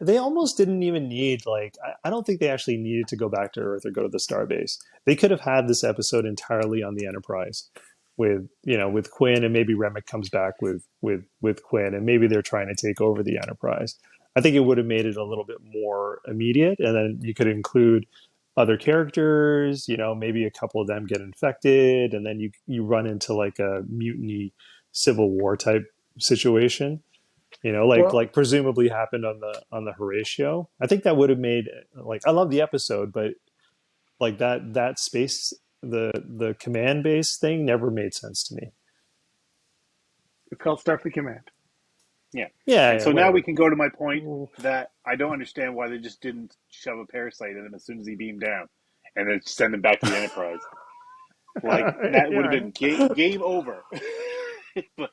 They almost didn't even need I don't think they actually needed to go back to Earth or go to the Starbase. They could have had this episode entirely on the Enterprise with Quinn, and maybe Remmick comes back with Quinn, and maybe they're trying to take over the Enterprise. I think it would have made it a little bit more immediate, and then you could include other characters, maybe a couple of them get infected, and then you run into like a mutiny civil war type situation. Like presumably happened on the Horatio. I think that would have made I love the episode, but like that space, the command base thing never made sense to me. It's called Starfleet Command. Yeah. So now we can go to my point that I don't understand why they just didn't shove a parasite in him as soon as he beamed down, and then send him back to the Enterprise. Like that would have been game over. But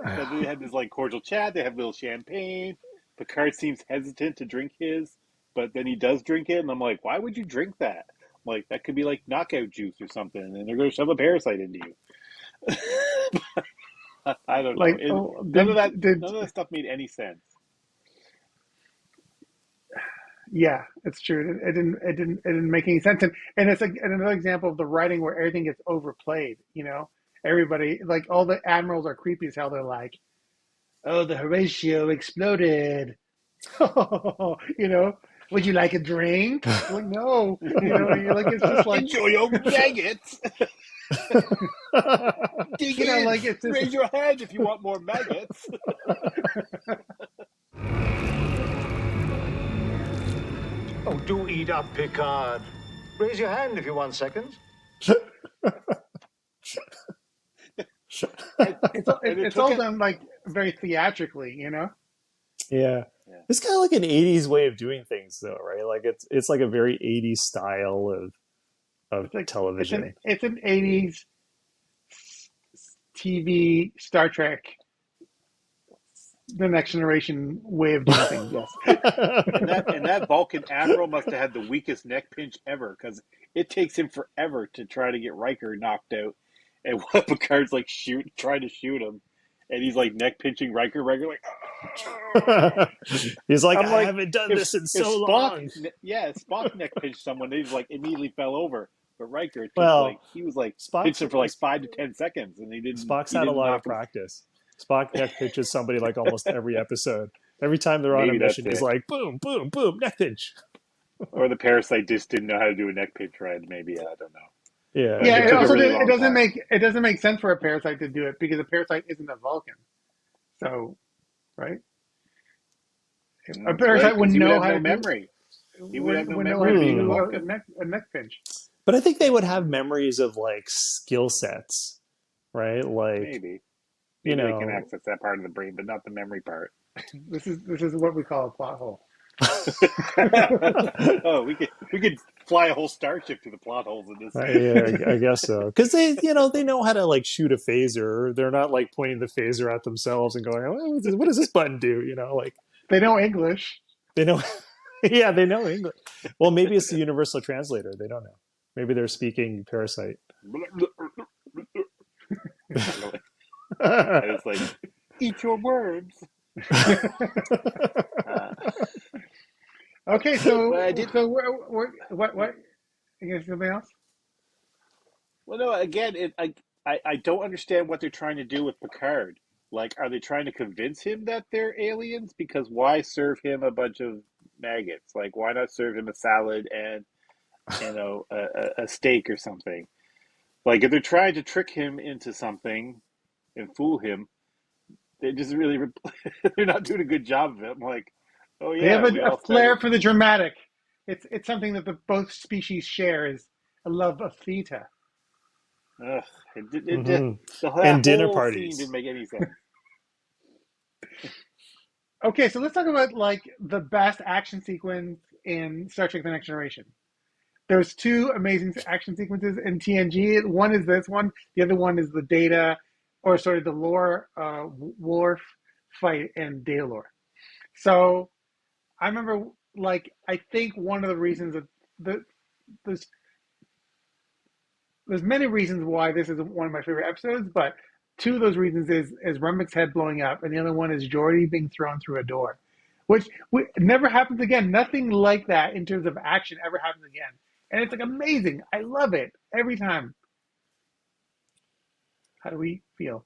they had this like cordial chat. They have a little champagne. Picard seems hesitant to drink his, but then he does drink it, and I'm like, why would you drink that? Like that could be like knockout juice or something, and they're going to shove a parasite into you. I don't know. None of that stuff made any sense. Yeah, it's true. It didn't make any sense, and it's like another example of the writing where everything gets overplayed. Everybody, like all the admirals are creepy as hell. They're like, "Oh, the Horatio exploded." Would you like a drink? Like, no. You're like, it's just like enjoy your maggots. Dig in. Like it's just... Raise your hand if you want more maggots. Oh, do eat up, Picard. Raise your hand if you want seconds. It's all done like very theatrically, Yeah. It's kind of like an 80s way of doing things, though, right? Like it's like a very 80s style of television. It's an 80s TV Star Trek, the Next Generation way of doing things. Yes. and that Vulcan admiral must have had the weakest neck pinch ever, because it takes him forever to try to get Riker knocked out, and one Picard's like trying to shoot him, and he's like neck pinching Riker. Riker like, He's like, I'm I like, haven't done this in if so Spock, long. yeah, if Spock neck pinched someone, they just like immediately fell over. But Riker took Well, he was like pinched Spock's him for like 5 to 10 seconds, and Spock's he had a didn't lot of knock him. practice. Spock neck pinches somebody like almost every episode. Every time they're on a Maybe that's mission, he's it. like, boom, boom, boom, neck pinch. Or the parasite just didn't know how to do a neck pinch right. Maybe, I don't know. Yeah, But Yeah, it it took a also really it long doesn't time. make sense for a parasite to do it because a parasite isn't a Vulcan. So, right? A parasite would He would know have how no to memory. He would have no would know memory how of to being a do Vulcan. a neck pinch. but I think they would have memories of like skill sets, right? Like, Maybe you they can know, access that part of the brain, but not the memory part. This is what we call a plot hole. Oh, we could fly a whole starship to the plot holes in this. yeah, I guess so. Because they know how to like shoot a phaser. They're not like pointing the phaser at themselves and going, oh, what does this button do? You know, like They know English. they know. Yeah, they know English. Well, maybe it's the universal translator. They don't know. Maybe they're speaking parasite. And it's like, eat your words. Okay, so But I did. so what? You got something else? Well, no. Again, I don't understand what they're trying to do with Picard. Like, are they trying to convince him that they're aliens? Because why serve him a bunch of maggots? Like, why not serve him a salad and a steak or something? Like, if they're trying to trick him into something and fool him, they just really they're not doing a good job of it. I'm like, oh They yeah, have we a all flair started. for the dramatic. It's something that both species share is a love of theater. Ugh, Hmm. that And dinner whole scene parties. didn't make any sense. Okay, so let's talk about like the best action sequence in Star Trek: The Next Generation. There's two amazing action sequences in TNG. One is this one. The other one is the Data, or sorry, the Lore Worf fight in Daylor. So I remember, like, I think one of the reasons that there's there's many reasons why this is one of my favorite episodes, but two of those reasons is Remmick's head blowing up, and the other one is Geordi being thrown through a door, which never happens again. Nothing like that in terms of action ever happens again, and it's like amazing. I love it every time. How do we feel?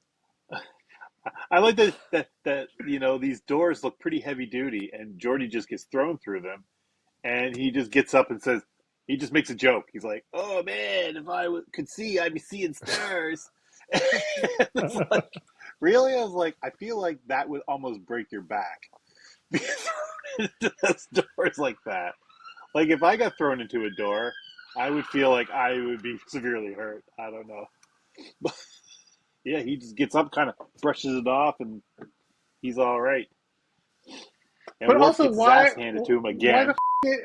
I like that these doors look pretty heavy duty, and Jordy just gets thrown through them, and he just gets up and says, he just makes a joke. He's like, "Oh man, if I could see, I'd be seeing stars." It's like, really? I was like, I feel like that would almost break your back. Being thrown into those doors like that. Like, if I got thrown into a door, I would feel like I would be severely hurt. I don't know. But yeah, he just gets up, kind of brushes it off, and he's all right. And But Worf also, gets his ass handed to him why the again.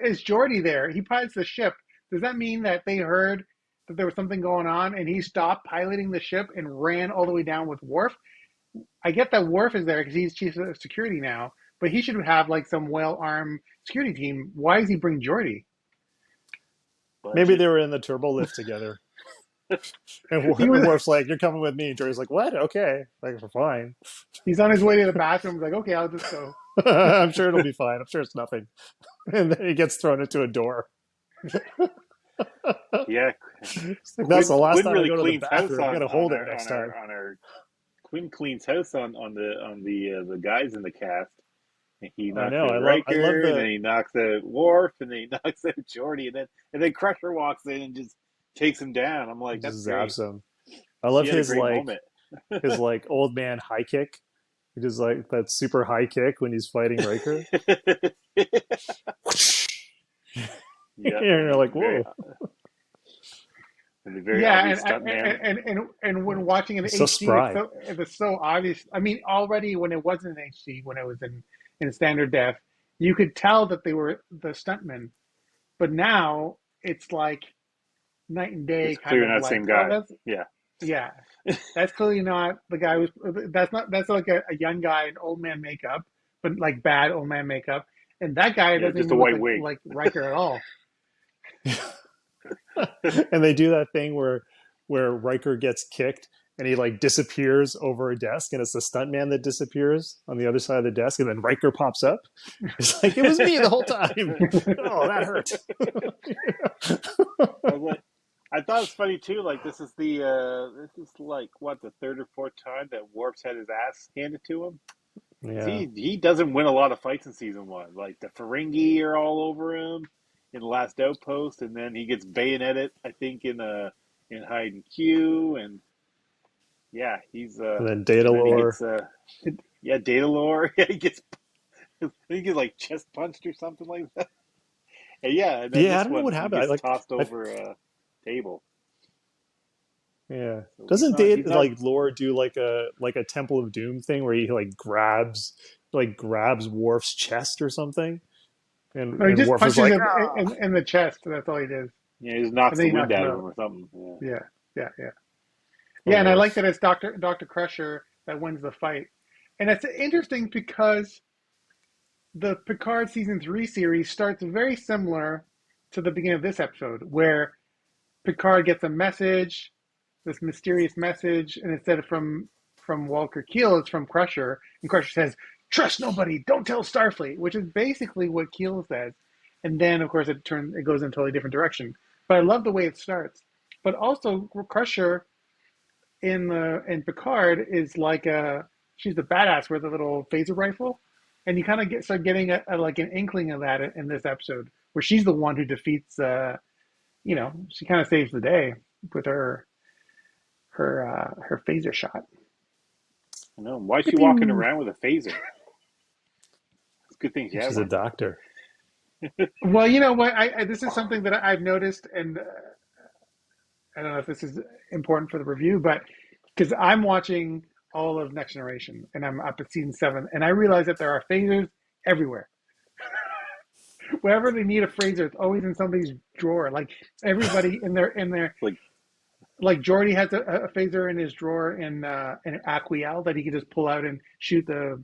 is Geordi there? He pilots the ship. Does that mean that they heard that there was something going on and he stopped piloting the ship and ran all the way down with Worf? I get that Worf is there because he's chief of security now, but he should have like some well-armed security team. Why does he bring Geordi? Maybe they were in the turbo lift together. And Worf's like, "You're coming with me." And Jordy's like, "What? Okay, like we're fine." He's on his way to the bathroom. He's like, okay, I'll just go. I'm sure it'll be fine. I'm sure it's nothing. And then he gets thrown into a door. Yeah, Like, that's the last Quinn time really I go to the cleans house bathroom. I'm gonna hold it next time. on our Quinn cleans house on the guys in the cast. And he I knocks know. out I love Riker, and then the. he knocks out Worf, and then he knocks out Geordi, and then Crusher walks in and just takes him down. I'm like, that's Just great. zaps him. I love He had a his great like moment. his like old man high kick. He does like that super high kick when he's fighting Riker. Yeah, And you're like, whoa. Very obvious stunt man. And when watching in He's so HD, spry. it's so obvious. I mean, already when it wasn't in HD, when it was in standard def, you could tell that they were the stuntmen. But now it's like night and day. It's Kind clearly of not the like, same guy. yeah, Yeah. that's clearly not the guy who's. That's like a young guy in old man makeup, but like bad old man makeup. And that guy doesn't just even a look white wig. like Riker at all. And they do that thing where where Riker gets kicked and he like disappears over a desk, and it's the stuntman that disappears on the other side of the desk, and then Riker pops up. It's like, it was me the whole time. Oh, that hurt. I thought it was funny too. Like this is like what, the third or fourth time that Worf's had his ass handed to him. Yeah. He doesn't win a lot of fights in season 1. Like the Ferengi are all over him in the Last Outpost, and then he gets bayoneted, I think, in Hide and Q, and yeah, he's and then Datalore. Datalore. Yeah, he gets like chest punched or something like that. And I don't know what happened. He gets tossed over a table. Yeah, So doesn't Lore do like a Temple of Doom thing where he like grabs Worf's chest or something, and he just Worf punches is like, him in the chest. That's all he did. Yeah, he just knocks the wind out of him out. or something. Yeah. Yeah, and I like that it's Dr. Crusher that wins the fight. And it's interesting because the Picard Season 3 series starts very similar to the beginning of this episode, where Picard gets a message, this mysterious message, and instead of from Walker Keel, it's from Crusher. And Crusher says, "Trust nobody, don't tell Starfleet," which is basically what Keel says. And then, of course, it goes in a totally different direction. But I love the way it starts. But also, Crusher in Picard is like she's the badass with a little phaser rifle, and you kind of start getting like an inkling of that in this episode, where she's the one who defeats. She kind of saves the day with her phaser shot. I know. Why is she walking around with a phaser? It's a good thing she's a doctor. Well, you know what? This is something that I've noticed, and I don't know if this is important for the review, but because I'm watching all of Next Generation, and I'm up at season 7, and I realize that there are phasers everywhere. Wherever they need a phaser, it's always in somebody's drawer. Like everybody in their like Geordi has a phaser in his drawer in Aquiel that he can just pull out and shoot the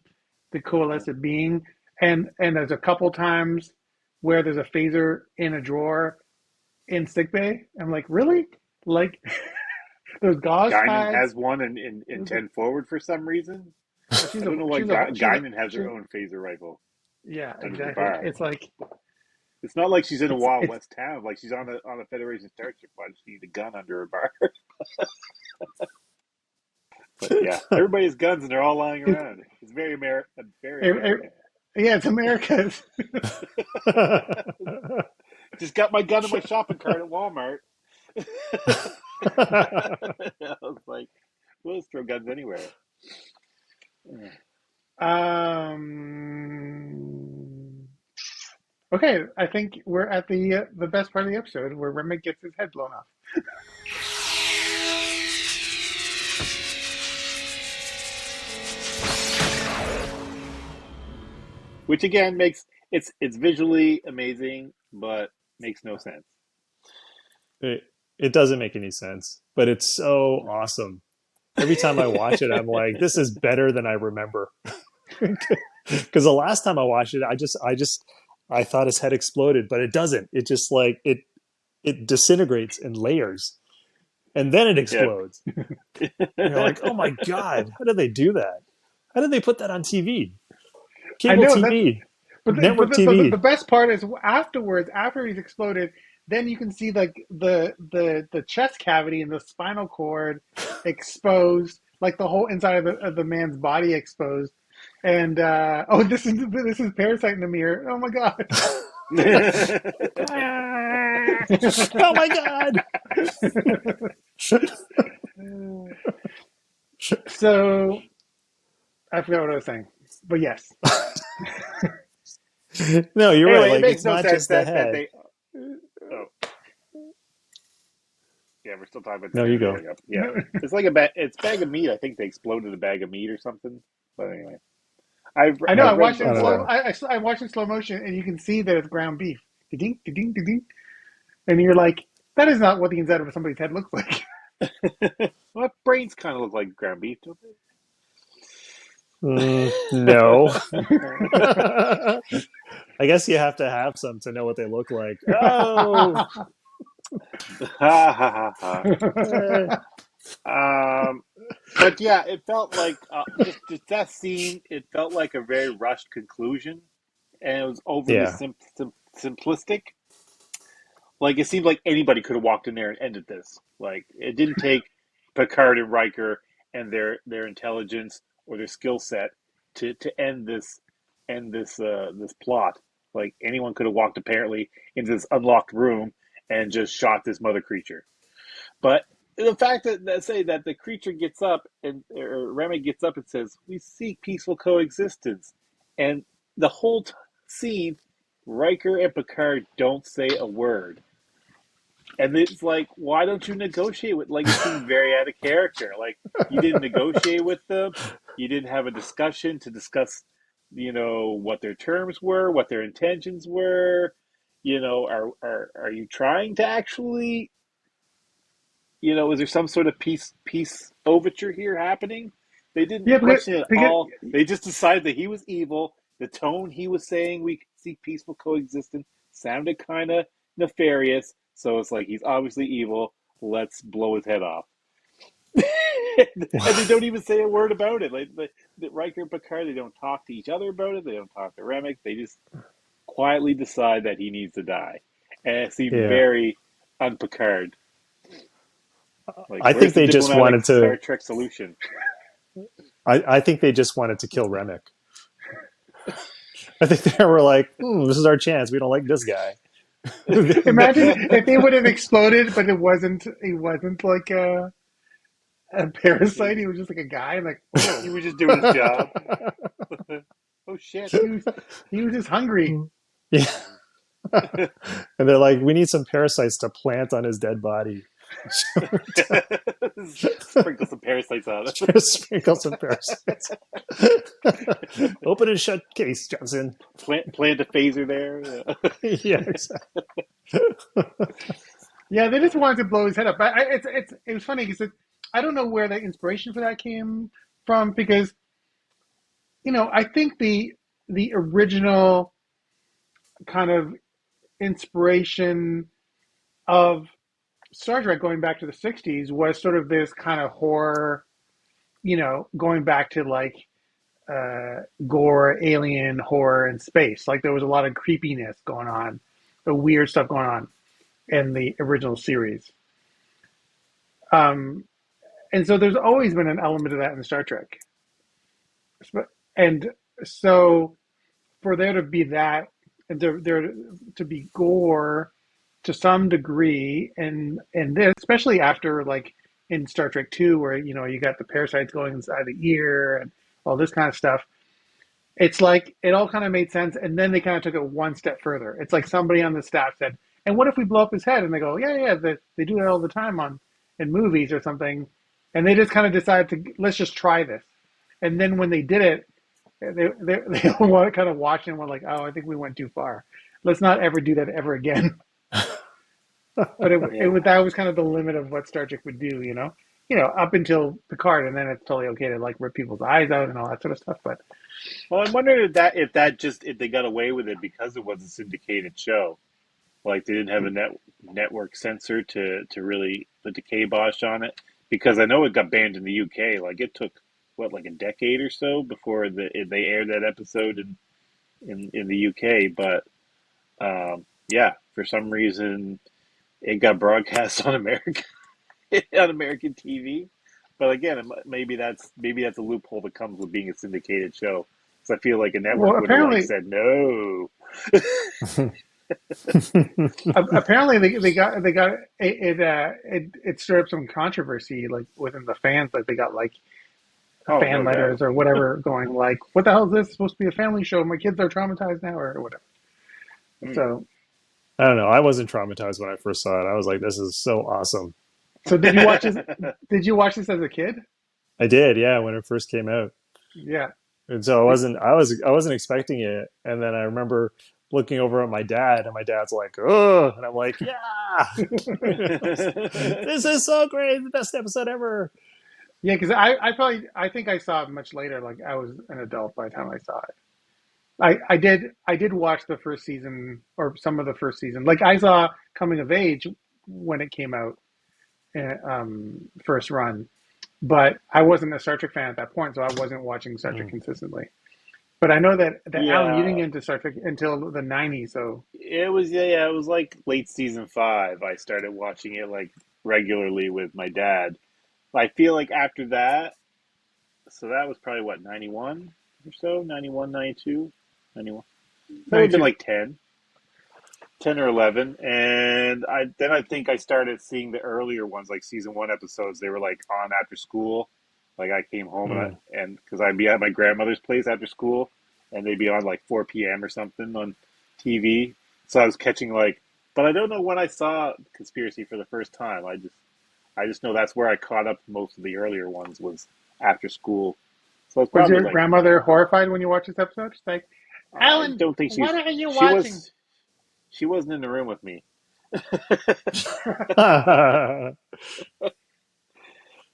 coalescent being. And there's a couple times where there's a phaser in a drawer in sickbay. I'm like, really? Like there's gauze Guinan pads. has one in 10 forward for some reason. I don't know why Guinan has her own phaser rifle. Yeah, exactly. It's like, it's not like she's in a Wild West town. Like she's on a Federation starship. Why does she need a gun under her bar? But yeah, everybody has guns and they're all lying around. It's very American. Yeah, it's America's. Just got my gun in my shopping cart at Walmart. I was like, we'll just throw guns anywhere. Okay, I think we're at the best part of the episode where Remmick gets his head blown off. Which again makes it's visually amazing, but makes no sense. It doesn't make any sense, but it's so awesome. Every time I watch it, I'm like, this is better than I remember. Because the last time I watched it, I thought his head exploded, but it doesn't. It just like it disintegrates in layers, and then it explodes. Yep. You're like, oh my god, how did they do that? How did they put that on TV? Cable TV, network TV. But the best part is afterwards, after he's exploded, then you can see like the chest cavity and the spinal cord exposed, like the whole inside of the man's body exposed. And this is Parasite in the mirror. Oh my god! Oh my god! So I forgot what I was saying, but yes. No, you're anyway, right. Like, it's not just the head. Yeah, we're still talking about. No, you go. Yeah, it's like it's a bag of meat. I think they exploded a bag of meat or something. But anyway. I watched it in slow. I watched it in slow motion, and you can see that it's ground beef. Ding, ding, ding, ding. And you're like, that is not what the inside of somebody's head looks like. Well, brains kind of look like ground beef, don't they? No. I guess you have to have some to know what they look like. Oh. Ha ha ha ha. But yeah, it felt like just that scene. It felt like a very rushed conclusion, and it was overly Yeah. simplistic. Like it seemed like anybody could have walked in there and ended this. Like it didn't take Picard and Riker and their intelligence or their skill set to end this plot. Like anyone could have walked apparently into this unlocked room and just shot this mother creature. But the fact that say that the creature gets up and or Remmick gets up and says, "We seek peaceful coexistence," and the whole scene, Riker and Picard don't say a word. And it's like, why don't you negotiate with? Like, it seemed very out of character. Like, you didn't negotiate with them. You didn't have a discussion to discuss, what their terms were, what their intentions were. Are you trying to actually, is there some sort of peace overture here happening? They didn't Yeah, question it at because all. They just decided that he was evil. The tone he was saying we could seek peaceful coexistence sounded kind of nefarious. So it's like he's obviously evil. Let's blow his head off. And they don't even say a word about it. Like the Riker and Picard, they don't talk to each other about it. They don't talk to Remmick. They just quietly decide that he needs to die, and it seemed Yeah. very un-Picard. Like, I where's think the they just diplomatic wanted Star to. Trek solution? I think they just wanted to kill Remmick. I think they were like, "This is our chance. We don't like this guy." imagine if they would have exploded, but it wasn't. He wasn't like a parasite. He was just like a guy. Like, He oh, was just doing his job. Oh shit! he was just hungry. Yeah. And they're like, "We need some parasites to plant on his dead body." Sprinkle some parasites on it. Sprinkle some parasites. Open and shut case, Johnson. Plant a phaser there. Yeah, exactly. Yeah, they just wanted to blow his head up. But it was funny because I don't know where the inspiration for that came from because I think the original kind of inspiration of Star Trek going back to the '60s was sort of this kind of horror, going back to like gore, alien horror in space. Like there was a lot of creepiness going on, the weird stuff going on in the original series. Um, and so there's always been an element of that in Star Trek. And so for there to be that, and there to be gore to some degree, and this, especially after like in Star Trek Two, where you got the parasites going inside the ear and all this kind of stuff. It's like it all kind of made sense, and then they kind of took it one step further. It's like somebody on the staff said, "And what if we blow up his head?" And they go, "Yeah, yeah, they do that all the time on in movies or something." And they just kind of decided to let's just try this. And then when they did it, they all kind of watched and were like, "Oh, I think we went too far. Let's not ever do that ever again." But that was kind of the limit of what Star Trek would do, up until Picard, and then it's totally okay to like rip people's eyes out and all that sort of stuff. But Well, I'm wondering if they got away with it because it was a syndicated show. Like they didn't have a network censor to really put the kibosh on it. Because I know it got banned in the UK. Like it took like a decade or so before they aired that episode in the UK. But yeah, for some reason it got broadcast on American TV. But again, maybe that's a loophole that comes with being a syndicated show. So I feel like a network well, would have like apparently, said no. apparently they got it stirred up some controversy like within the fans. Like they got like Oh, fan no doubt. letters or whatever going like, "What the hell is this? It's supposed to be a family show. My kids are traumatized now," or whatever. Hmm. So, I don't know. I wasn't traumatized when I first saw it. I was like, "This is so awesome." so did you watch this? Did you watch this as a kid? I did, yeah, when it first came out. Yeah. And so I wasn't expecting it. And then I remember looking over at my dad, and my dad's like, "Oh," and I'm like, "Yeah, this is so great, the best episode ever." Yeah, because I think I saw it much later. Like I was an adult by the time I saw it. I did watch the first season or some of the first season. Like I saw Coming of Age when it came out, first run. But I wasn't a Star Trek fan at that point, so I wasn't watching Star Trek consistently. But I know that Alan, you didn't Yeah, get into Star Trek until the '90s, so it was it was like late season 5. I started watching it like regularly with my dad. I feel like after that, so that was probably what 91 or so, 91, 92, 91. That would have been '92. like 10 or 11, and I think I started seeing the earlier ones, like season 1 episodes. They were like on after school. Like I came home and because I'd be at my grandmother's place after school, and they'd be on like 4 p.m. or something on TV. So I was catching like, but I don't know when I saw Conspiracy for the first time. I just know that's where I caught up most of the earlier ones was after school. So it's Was probably your like grandmother horrified when you watched this episode? She's like, I Alan, don't think what are you she watching? was she wasn't in the room with me.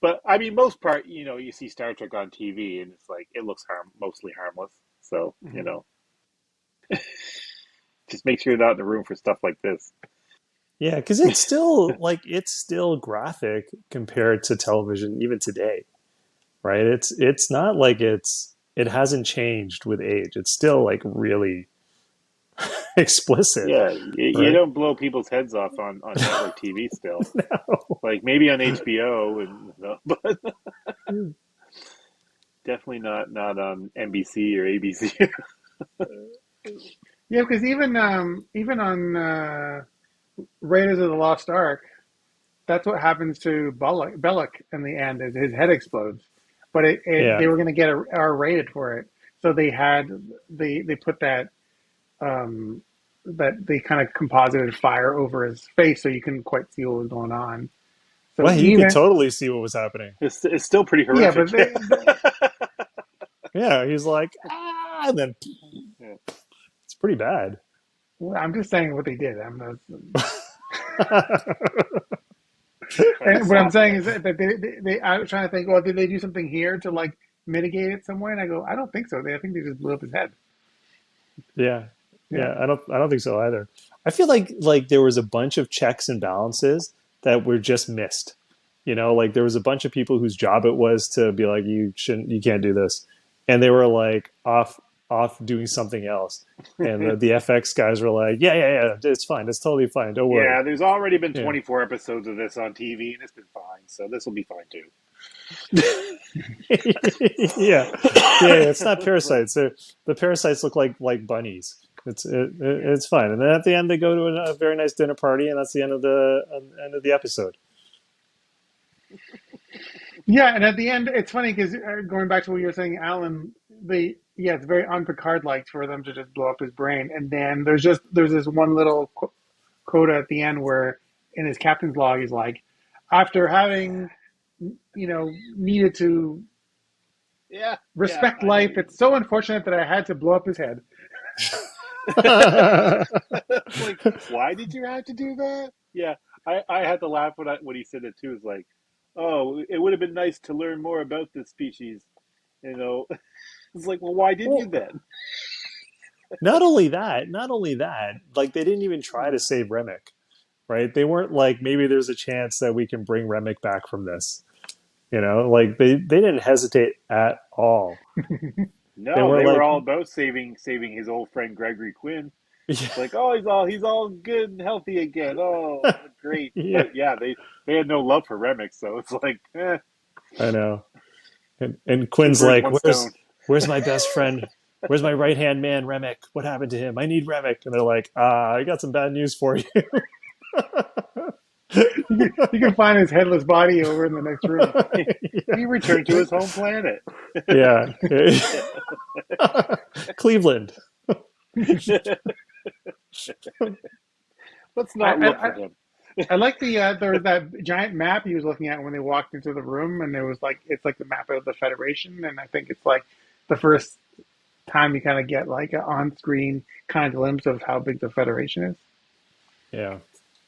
But I mean, most part, you see Star Trek on TV, and it's like it looks mostly harmless. So just make sure you're not in the room for stuff like this. Yeah, because it's still graphic compared to television even today, right? It's not like it hasn't changed with age. It's still like really explicit, Yeah, you right? don't blow people's heads off on network TV still. Like maybe on HBO, but definitely not on NBC or ABC. Yeah, because even on Raiders of the Lost Ark, that's what happens to Belloc in the end. Is his head explodes, but they Yeah. were going to get a R rated for it, so they put um, that they kind of composited fire over his face, so you couldn't quite see what was going on. So Well, you could even totally see what was happening. It's still pretty yeah, horrific. but Yeah, he's like, and then Yeah. it's pretty bad. well, I'm just saying what they did. Yeah, Trying to And what I'm soften saying it. is that I was trying to think, well, did they do something here to like mitigate it some way? And I go, I don't think so. I think they just blew up his head. yeah. Yeah. I don't think so either. I feel like there was a bunch of checks and balances that were just missed. Like there was a bunch of people whose job it was to be like, you can't do this, and they were like off doing something else. And the FX guys were like, yeah, it's fine, it's totally fine, don't worry. Yeah, there's already been Yeah. 24 episodes of this on TV, and it's been fine. So this will be fine too. Yeah, it's not parasites. The parasites look like bunnies. It's fine. And then at the end, they go to a very nice dinner party, and that's the end of the episode. Yeah, and at the end, it's funny because going back to what you were saying, Alan, it's very un-Picard like for them to just blow up his brain, and then there's this one little quote at the end where in his captain's log he's like, after having needed to Yeah, respect I know. life, it's so unfortunate that I had to blow up his head. Like, why did you have to do that? Yeah, I had to laugh when he said it too. It's like, oh, it would have been nice to learn more about this species. It's like, well, why didn't you Well, then? not only that, like they didn't even try to save Remmick, right? They weren't like, maybe there's a chance that we can bring Remmick back from this. Like they didn't hesitate at all. They No, were they were like, all about saving his old friend Gregory Quinn. yeah, It's like, oh, he's all good and healthy again. Oh, great. yeah, But yeah, they had no love for Remmick, so it's like, I know. And two Quinn's birds, like, one stone. where's my best friend? Where's my right hand man, Remmick? What happened to him? I need Remmick. And they're like, I got some bad news for you. You can find his headless body over in the next room. He returned to his home planet. Yeah. Cleveland. Let's I, not look I, for him. I like there was that giant map he was looking at when they walked into the room, and there was like it's like the map of the Federation, and I think it's like the first time you kind of get like an on-screen kind of glimpse of how big the Federation is. Yeah.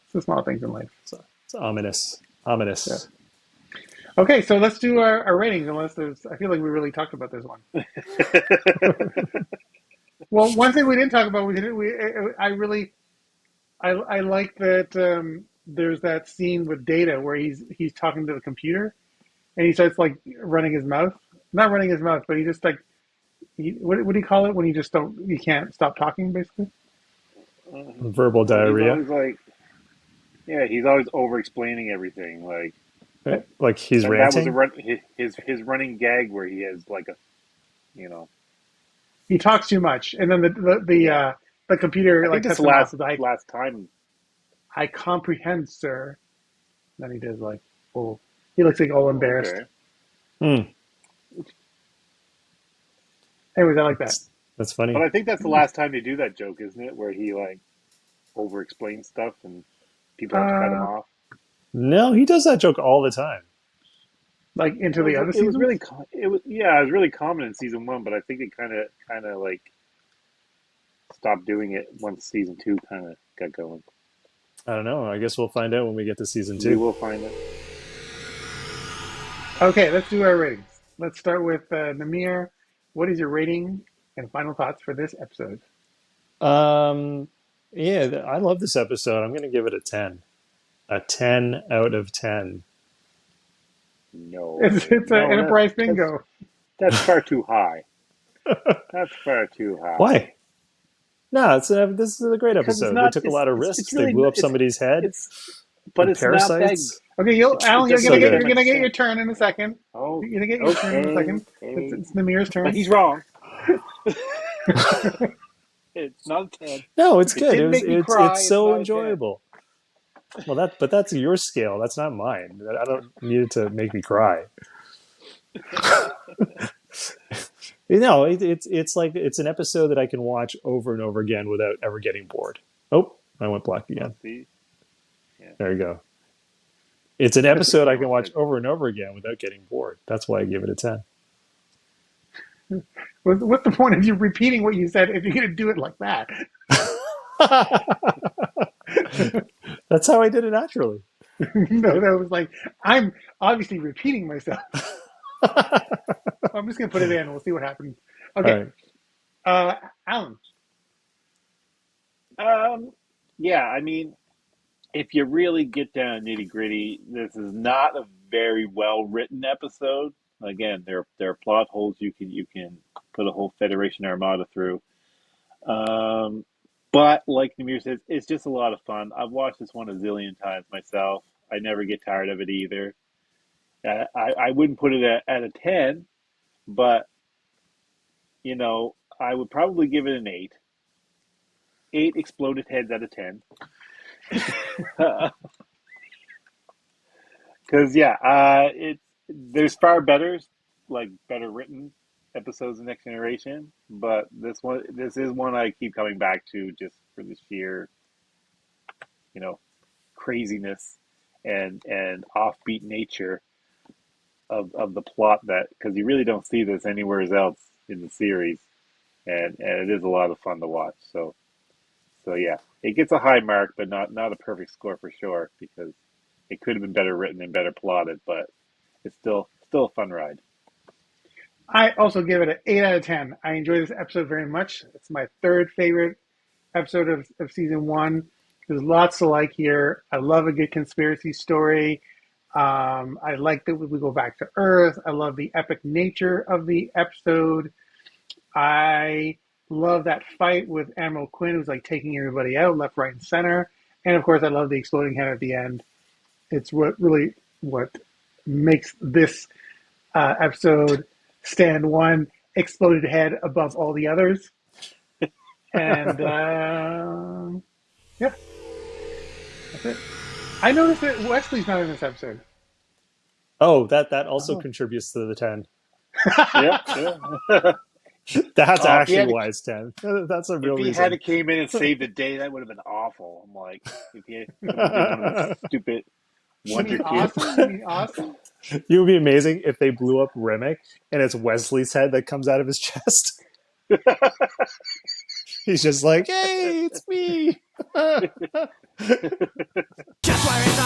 It's the small things in life. It's ominous. Yeah. Okay, so let's do our ratings. I feel like we really talked about this one. Well, one thing we didn't talk about, I like that there's that scene with Data where he's talking to the computer, and he starts like running his mouth. Not running his mouth, but he just like what do you call it when you can't stop talking basically? Verbal He's diarrhea. always like, yeah, he's always over-explaining everything. Like he's that was ranting. his running gag where he has like a, you know. He talks too much, and then the computer I like think this cuts him off. last time. I comprehend, sir. Then he does like, oh, he looks like all embarrassed. Okay. Anyways, I like that. That's funny. But I think that's the last time they do that joke, isn't it? Where he like over-explains stuff and people have to cut him off. No, he does that joke all the time. Like into the other seasons? It was really common in season 1, but I think it kind of like stopped doing it once season 2 kind of got going. I don't know. I guess we'll find out when we get to season 2. We will find it. Okay, let's do our ratings. Let's start with Namir. What is your rating and final thoughts for this episode? Yeah, I love this episode. I'm going to give it a 10. A 10 out of 10. No. It's an Enterprise bingo. That's far too high. That's far too high. Why? No, this is a great episode. They took a lot of risks. They blew up somebody's head. But it's parasites. not that. Okay, Alan, you're gonna get your turn in a second. Oh, you're gonna get your turn in a second. It's Namir's turn. But he's wrong. It's not a 10. No, it's good. It's so enjoyable. Well, but that's your scale. That's not mine. I don't need it to make me cry. It's like it's an episode that I can watch over and over again without ever getting bored. Oh, I went black again. Yeah. There you go. It's an episode I can watch over and over again without getting bored. That's why I give it a 10. What's the point of you repeating what you said if you're going to do it like that? That's how I did it naturally. No, that was like, I'm obviously repeating myself. I'm just going to put it in. We'll see what happens. Okay. Right. Alan. Yeah, I mean, if you really get down nitty gritty, this is not a very well written episode. Again, there are plot holes you can put a whole Federation Armada through. But like Namir says, it's just a lot of fun. I've watched this one a zillion times myself. I never get tired of it either. I wouldn't put it at a 10, but I would probably give it an 8. 8 exploded heads out of 10. Because there's far better written episodes of Next Generation, but this is one I keep coming back to just for the sheer, craziness and offbeat nature of the plot, because you really don't see this anywhere else in the series, and it is a lot of fun to watch. So yeah, it gets a high mark, but not a perfect score for sure, because it could have been better written and better plotted, but it's still a fun ride. I also give it an 8 out of 10. I enjoy this episode very much. It's my third favorite episode of season 1. There's lots to like here. I love a good conspiracy story. I like that we go back to Earth. I love the epic nature of the episode. I love that fight with Admiral Quinn, who's like taking everybody out left, right, and center. And of course, I love the exploding head at the end. It's what makes this episode stand one exploded head above all the others. And yeah, that's it. I noticed that Wesley's not in this episode. Oh, that also contributes to the 10. Yeah. That's action-wise 10. That's a real reason. If he had came in and saved the day, that would have been awful. I'm like, if he had did one of the stupid Wonder Kids. Awesome. You would be amazing if they blew up Remmick and it's Wesley's head that comes out of his chest. He's just like, hey, it's me. Just where it's